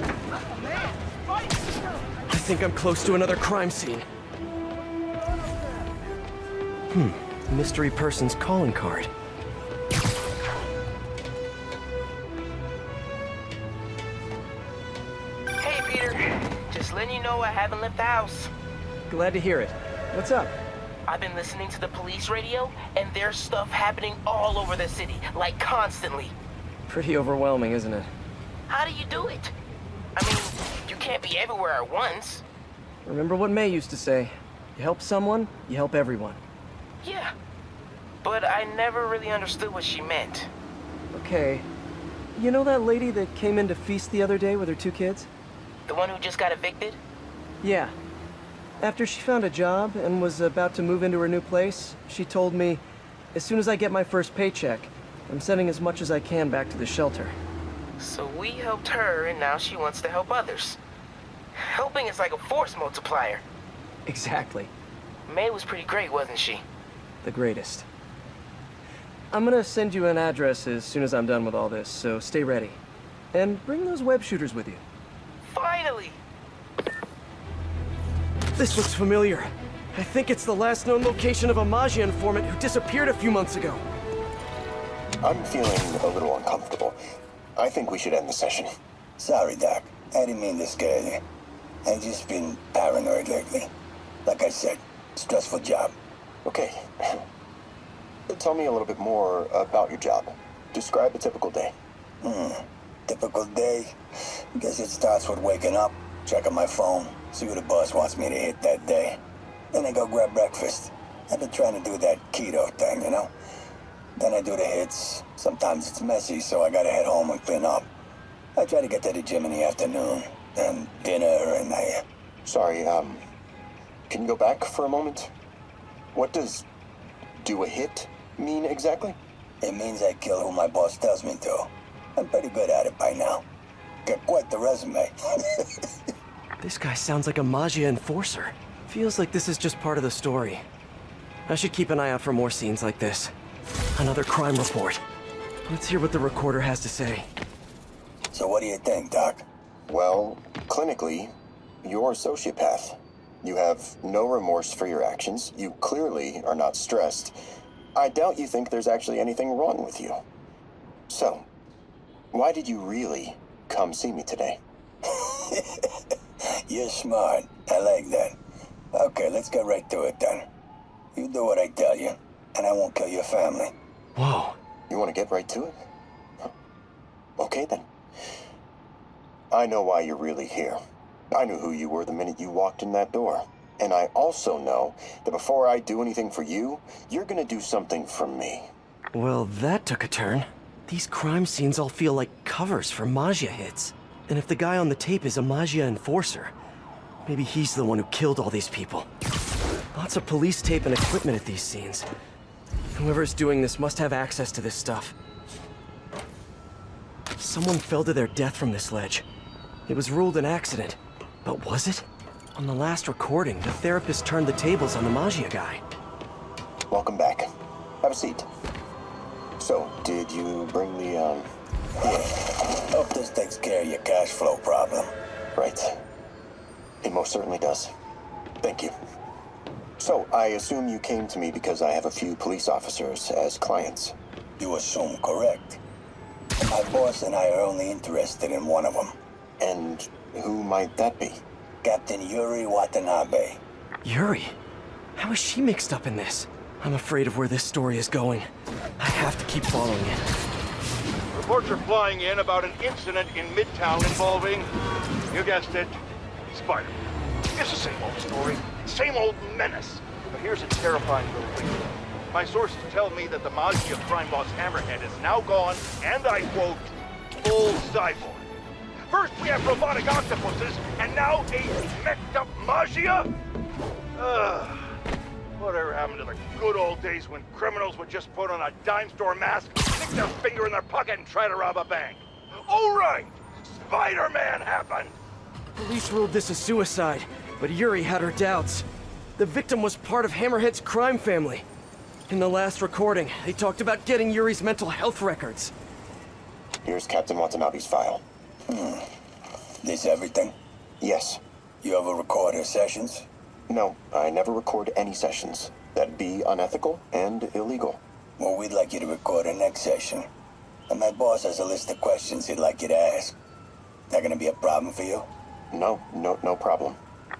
think I'm close to another crime scene. Mystery person's calling card. Hey, Peter. Just letting you know I haven't left the house. Glad to hear it. What's up? I've been listening to the police radio, and there's stuff happening all over the city, like constantly. Pretty overwhelming, isn't it? How do you do it? I mean, you can't be everywhere at once. Remember what May used to say. You help someone, you help everyone. Yeah. But I never really understood what she meant. Okay. You know that lady that came in to feast the other day with her 2 kids? The one who just got evicted? Yeah. After she found a job and was about to move into her new place, she told me, as soon as I get my first paycheck, I'm sending as much as I can back to the shelter. So we helped her, and now she wants to help others. Helping is like a force multiplier. Exactly. May was pretty great, wasn't she? The greatest. I'm gonna send you an address as soon as I'm done with all this, so stay ready. And bring those web shooters with you. Finally! This looks familiar. I think it's the last known location of a Maggia informant who disappeared a few months ago. I'm feeling a little uncomfortable. I think we should end the session. Sorry, Doc. I didn't mean to scare you. I've just been paranoid lately. Like I said, stressful job. Okay. Tell me a little bit more about your job. Describe a typical day. Typical day? Guess it starts with waking up, checking my phone, see who the boss wants me to hit that day. Then I go grab breakfast. I've been trying to do that keto thing, you know? Then I do the hits. Sometimes it's messy, so I gotta head home and clean up. I try to get to the gym in the afternoon, then dinner, and I... Sorry, can you go back for a moment? What does do a hit mean exactly? It means I kill who my boss tells me to. I'm pretty good at it by now. Got quite the resume. This guy sounds like a Maggia enforcer. Feels like this is just part of the story. I should keep an eye out for more scenes like this. Another crime report. Let's hear what the recorder has to say. So what do you think, Doc? Well, clinically, you're a sociopath. You have no remorse for your actions. You clearly are not stressed. I doubt you think there's actually anything wrong with you. So, why did you really come see me today? You're smart. I like that. Okay, let's get right to it then. You do what I tell you, and I won't kill your family. Whoa. You want to get right to it? Okay, then. I know why you're really here. I knew who you were the minute you walked in that door. And I also know that before I do anything for you, you're gonna do something for me. Well, that took a turn. These crime scenes all feel like covers for Maggia hits. And if the guy on the tape is a Maggia enforcer, maybe he's the one who killed all these people. Lots of police tape and equipment at these scenes. Whoever's doing this must have access to this stuff. Someone fell to their death from this ledge. It was ruled an accident, But was it? On the last recording, the therapist turned the tables on the Magia guy. Welcome back. Have a seat. So, did you bring the, Yeah. Hope this takes care of your cash flow problem. Right. It most certainly does. Thank you. So, I assume you came to me because I have a few police officers as clients. You assume correct. My boss and I are only interested in one of them. And who might that be? Captain Yuri Watanabe. Yuri? How is she mixed up in this? I'm afraid of where this story is going. I have to keep following it. Reports are flying in about an incident in Midtown involving, you guessed it, Spider. It's the same old story, same old menace. But here's a terrifying little thing. My sources tell me that the Magia crime boss Hammerhead is now gone, and I quote, full cyborg. First we have robotic octopuses, and now a messed up Magia? Whatever happened to the good old days when criminals would just put on a dime store mask, stick their finger in their pocket, and try to rob a bank? Oh right! Spider-Man happened! Police ruled this a suicide, but Yuri had her doubts. The victim was part of Hammerhead's crime family. In the last recording, they talked about getting Yuri's mental health records. Here's Captain Watanabe's file. This everything? Yes. You ever record her sessions? No, I never record any sessions. That'd be unethical and illegal. Well, we'd like you to record our next session. And my boss has a list of questions he'd like you to ask. That gonna be a problem for you? No problem.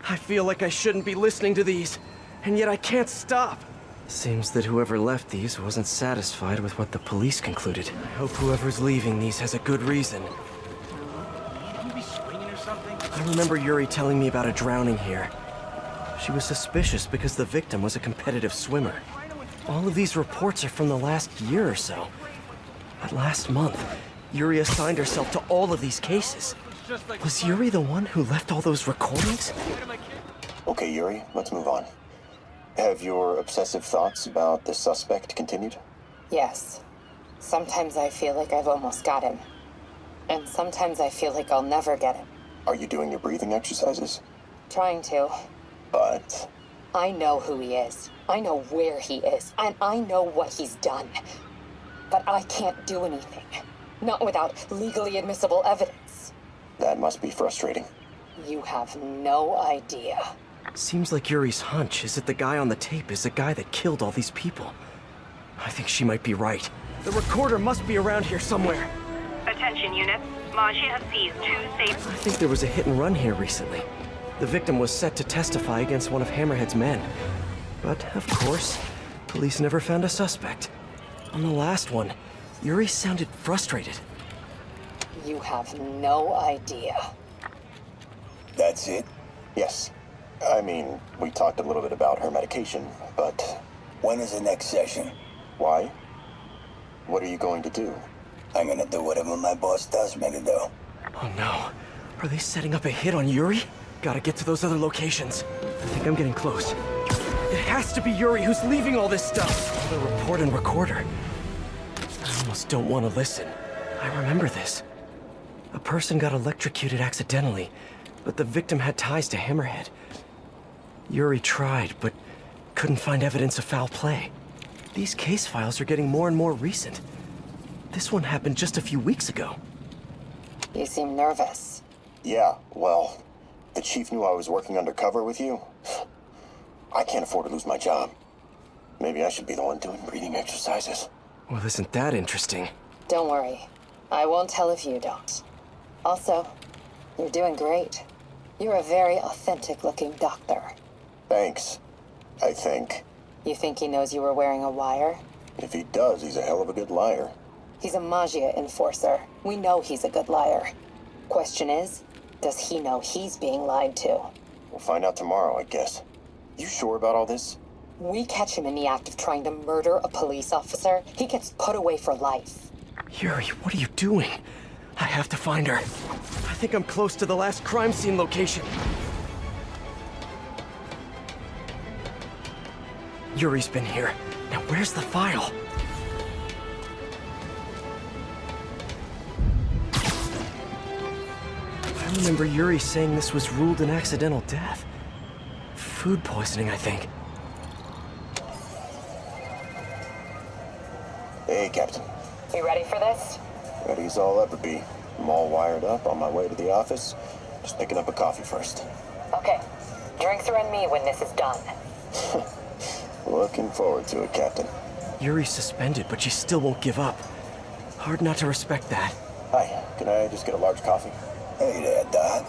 I feel like I shouldn't be listening to these, and yet I can't stop. Seems that whoever left these wasn't satisfied with what the police concluded. I hope whoever's leaving these has a good reason. I remember Yuri telling me about a drowning here. She was suspicious because the victim was a competitive swimmer. All of these reports are from the last year or so. But last month, Yuri assigned herself to all of these cases. Was Yuri the one who left all those recordings? Okay, Yuri, let's move on. Have your obsessive thoughts about the suspect continued? Yes. Sometimes I feel like I've almost got him. And sometimes I feel like I'll never get him. Are you doing your breathing exercises? Trying to. But... I know who he is. I know where he is. And I know what he's done. But I can't do anything. Not without legally admissible evidence. That must be frustrating. You have no idea. Seems like Yuri's hunch is that the guy on the tape is the guy that killed all these people. I think she might be right. The recorder must be around here somewhere. Attention units. Magia has seized 2 safe... I think there was a hit and run here recently. The victim was set to testify against one of Hammerhead's men. But, of course, police never found a suspect. On the last one, Yuri sounded frustrated. You have no idea. That's it? Yes. I mean, we talked a little bit about her medication, but... When is the next session? Why? What are you going to do? I'm gonna do whatever my boss tells me to do. Oh no. Are they setting up a hit on Yuri? Gotta get to those other locations. I think I'm getting close. It has to be Yuri who's leaving all this stuff. The report and recorder. I almost don't want to listen. I remember this. A person got electrocuted accidentally, but the victim had ties to Hammerhead. Yuri tried, but couldn't find evidence of foul play. These case files are getting more and more recent. This one happened just a few weeks ago. You seem nervous. Yeah, well, the chief knew I was working undercover with you. I can't afford to lose my job. Maybe I should be the one doing breathing exercises. Well, isn't that interesting? Don't worry. I won't tell if you don't. Also, you're doing great. You're a very authentic-looking doctor. Thanks, I think. You think he knows you were wearing a wire? If he does, he's a hell of a good liar. He's a Magia enforcer. We know he's a good liar. Question is, does he know he's being lied to? We'll find out tomorrow, I guess. You sure about all this? We catch him in the act of trying to murder a police officer, he gets put away for life. Yuri, what are you doing? I have to find her. I think I'm close to the last crime scene location. Yuri's been here. Now where's the file? I I remember Yuri saying this was ruled an accidental death. Food poisoning, I think. Hey, Captain. You ready for this? Ready as I'll ever be. I'm all wired up on my way to the office. Just picking up a coffee first. Okay. Drinks are on me when this is done. Looking forward to it, Captain. Yuri's suspended, but she still won't give up. Hard not to respect that. Hi, can I just get a large coffee? Hey there, Dad.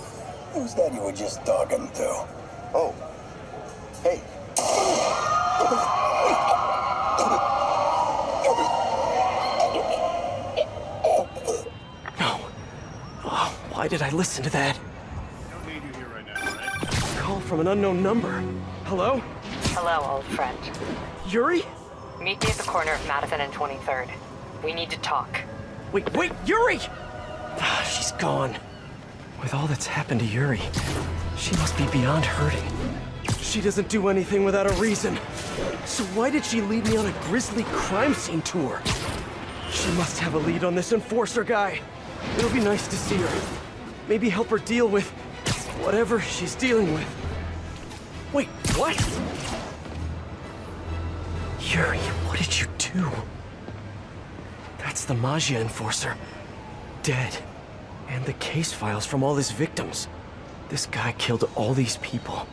Who's that you were just talking to? Oh. Hey. No. Oh, why did I listen to that? Don't need you here right now, right? Call from an unknown number. Hello? Hello, old friend. Yuri? Meet me at the corner of Madison and 23rd. We need to talk. Wait, Yuri! Ah, she's gone. With all that's happened to Yuri, she must be beyond hurting. She doesn't do anything without a reason. So why did she lead me on a grisly crime scene tour? She must have a lead on this enforcer guy. It'll be nice to see her. Maybe help her deal with whatever she's dealing with. Wait, what? Yuri, what did you do? That's the Magia enforcer. Dead. And the case files from all his victims. This guy killed all these people.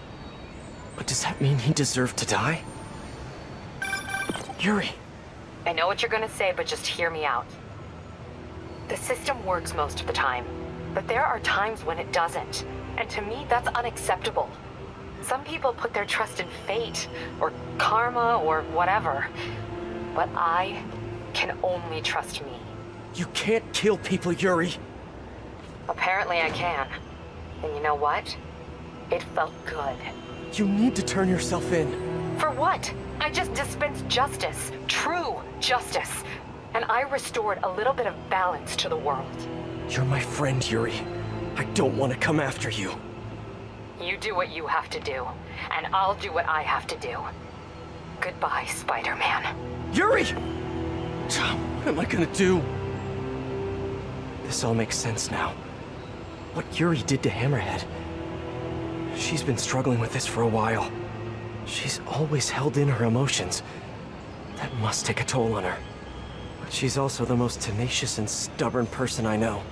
But does that mean he deserved to die? Yuri. I know what you're gonna say, but just hear me out. The system works most of the time, but there are times when it doesn't. And to me, that's unacceptable. Some people put their trust in fate, or karma, or whatever. But I can only trust me. You can't kill people, Yuri. Apparently I can. And you know what? It felt good. You need to turn yourself in. For what? I just dispensed justice. True justice. And I restored a little bit of balance to the world. You're my friend, Yuri. I don't want to come after you. You do what you have to do, and I'll do what I have to do. Goodbye, Spider-Man. Yuri! What am I gonna do? This all makes sense now. What Yuri did to Hammerhead. She's been struggling with this for a while. She's always held in her emotions. That must take a toll on her. But she's also the most tenacious and stubborn person I know.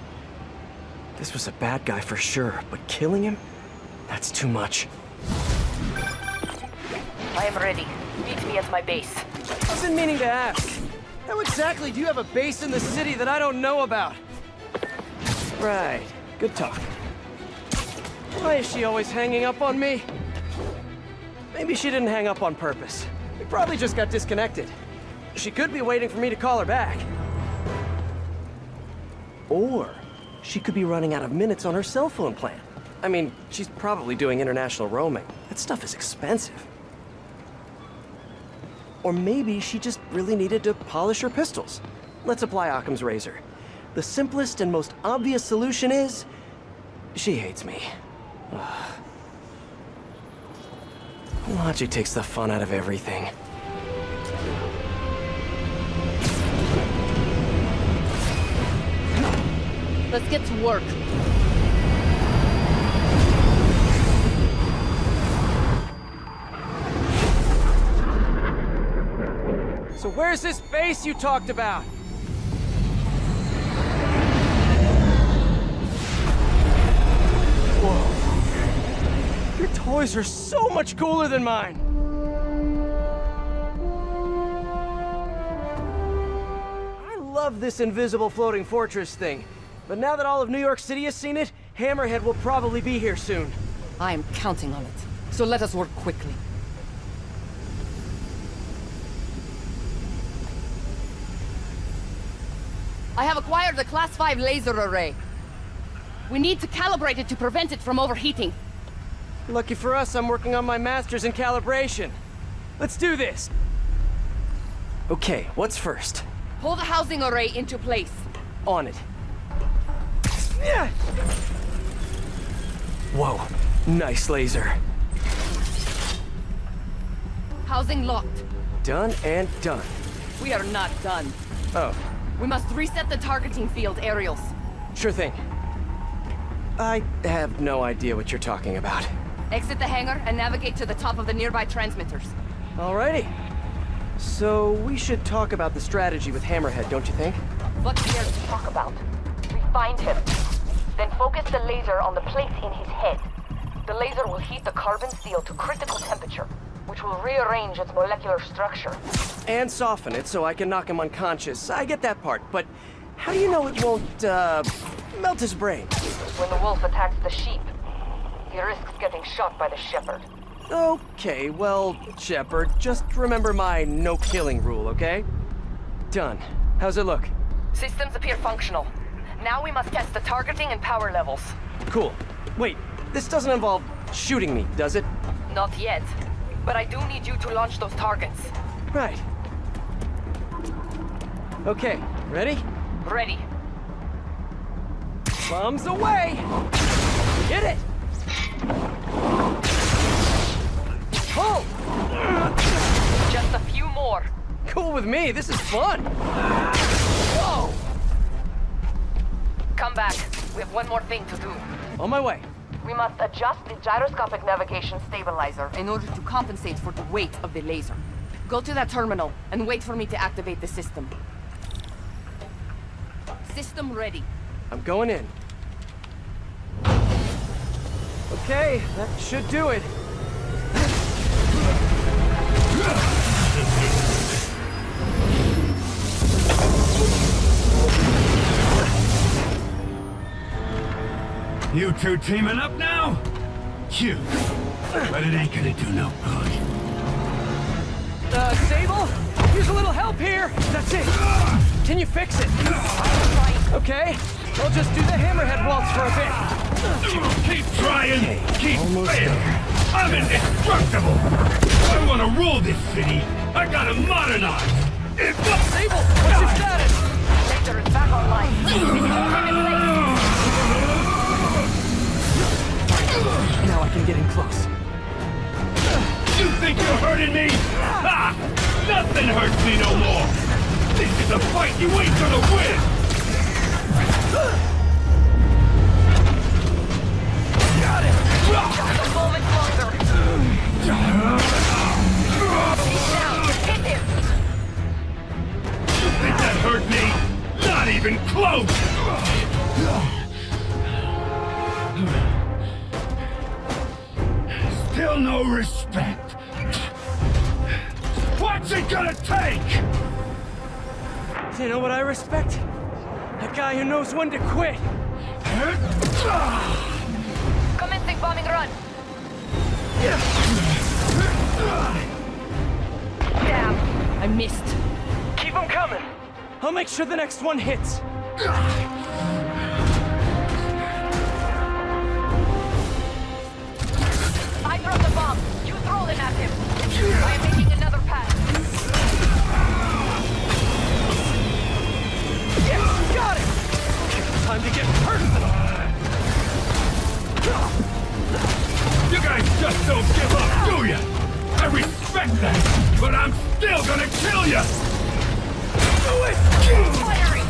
This was a bad guy for sure, but killing him? That's too much. I am ready. Meet me at my base. I've been meaning to ask. How exactly do you have a base in the city that I don't know about? Right. Good talk. Why is she always hanging up on me? Maybe she didn't hang up on purpose. We probably just got disconnected. She could be waiting for me to call her back. Or she could be running out of minutes on her cell phone plan. I mean, she's probably doing international roaming. That stuff is expensive. Or maybe she just really needed to polish her pistols. Let's apply Occam's razor. The simplest and most obvious solution is... she hates me. Ugh. Logic takes the fun out of everything. Let's get to work. So where's this base you talked about? Whoa. Your toys are so much cooler than mine. I love this invisible floating fortress thing. But now that all of New York City has seen it, Hammerhead will probably be here soon. I am counting on it. So let us work quickly. I have acquired a Class 5 laser array. We need to calibrate it to prevent it from overheating. Lucky for us, I'm working on my master's in calibration. Let's do this! Okay, what's first? Pull the housing array into place. On it. Whoa, nice laser. Housing locked. Done and done. We are not done. Oh. We must reset the targeting field aerials. Sure thing. I have no idea what you're talking about. Exit the hangar and navigate to the top of the nearby transmitters. Alrighty. So we should talk about the strategy with Hammerhead, don't you think? What's there to talk about? We find him. Then focus the laser on the plate in his head. The laser will heat the carbon steel to critical temperature, which will rearrange its molecular structure. And soften it so I can knock him unconscious. I get that part, but how do you know it won't, melt his brain? When the wolf attacks the sheep, he risks getting shot by the shepherd. Okay, well, Shepard, just remember my no-killing rule, okay? Done. How's it look? Systems appear functional. Now we must test the targeting and power levels. Cool. Wait, this doesn't involve shooting me, does it? Not yet. But I do need you to launch those targets. Right. Okay, ready? Ready. Bombs away! Hit it! Pull! Just a few more. Cool with me, this is fun! Whoa! Come back. We have one more thing to do. On my way. We must adjust the gyroscopic navigation stabilizer in order to compensate for the weight of the laser. Go to that terminal and wait for me to activate the system. System ready. I'm going in. Okay, that should do it. You two teaming up now? Cute. But it ain't gonna do no good. Sable? Here's a little help here! That's it! Can you fix it? Okay, I'll just do the hammerhead waltz for a bit. Keep trying, keep failing. I'm indestructible. If I wanna rule this city, I gotta modernize. Sable, what's your status? Laser is back online. Now I can get in close. You think you're hurting me? Ha! Nothing hurts me no more! This is a fight you ain't gonna win! Got it! Just a moment longer. He's down. Hit him! You think that hurt me? Not even close! Still no respect. What's it gonna take? You know what I respect? A guy who knows when to quit. Commencing bombing run. Damn, I missed. Keep them coming. I'll make sure the next one hits. I throw the bomb. You throw them at him. I am making another pass. Yes, got it! Time to get personal! You guys just don't give up, do ya? I respect that, but I'm still gonna kill ya! Do it! Firing!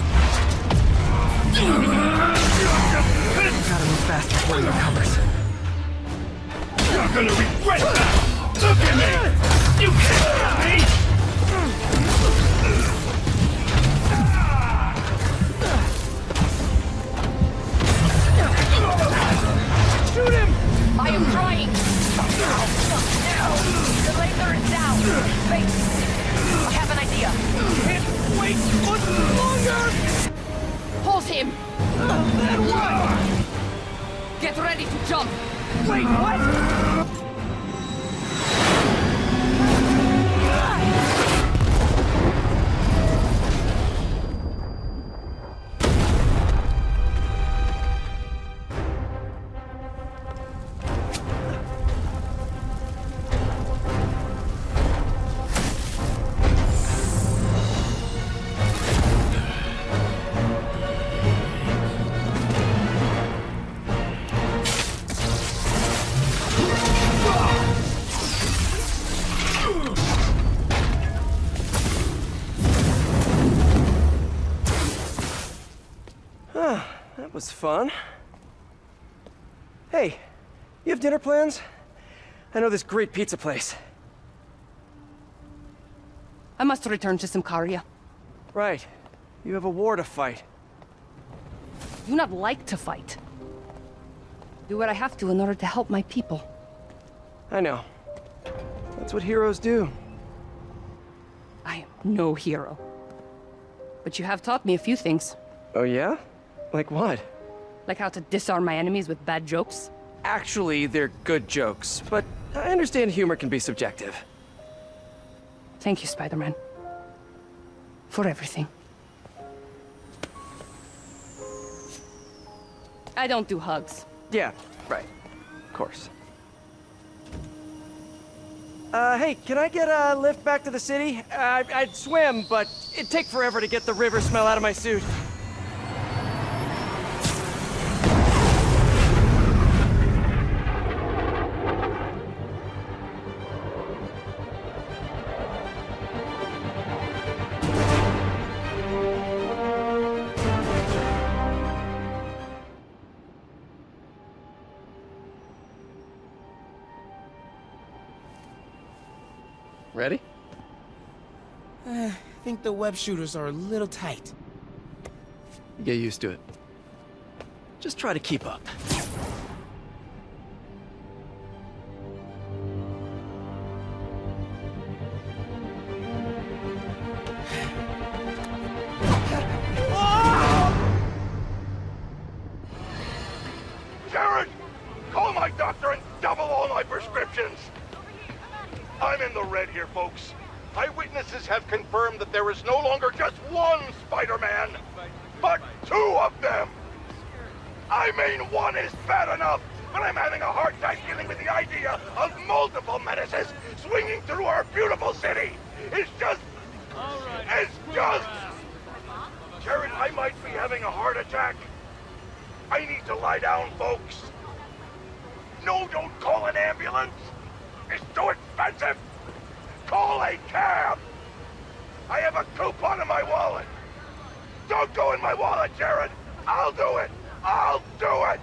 Gotta move fast before he recovers. You're gonna regret that! Look at me! You can't kill me! Shoot him! I am trying! The laser is down! Wait! I have an idea! Can't wait much longer! Hold him! Then what? Get ready to jump! Wait, what? That was fun. Hey, you have dinner plans? I know this great pizza place. I must return to Simcaria. Right. You have a war to fight. I do not like to fight. Do what I have to in order to help my people. I know. That's what heroes do. I am no hero. But you have taught me a few things. Oh yeah? Like what? Like how to disarm my enemies with bad jokes. Actually, they're good jokes, but I understand humor can be subjective. Thank you, Spider-Man. For everything. I don't do hugs. Yeah, right. Of course. Hey, can I get a lift back to the city? I'd swim, but it'd take forever to get the river smell out of my suit. Ready? I think the web shooters are a little tight. Get used to it. Just try to keep up. Jared! Call my doctor and double all my prescriptions! I'm in the red here, folks. Eyewitnesses have confirmed that there is no longer just one Spider-Man, but two of them! I mean, one is bad enough, but I'm having a hard time dealing with the idea of multiple menaces swinging through our beautiful city. It's just... Jared, I might be having a heart attack. I need to lie down, folks. No, don't call an ambulance. It's too expensive! Call a cab! I have a coupon in my wallet! Don't go in my wallet, Jared! I'll do it! I'll do it!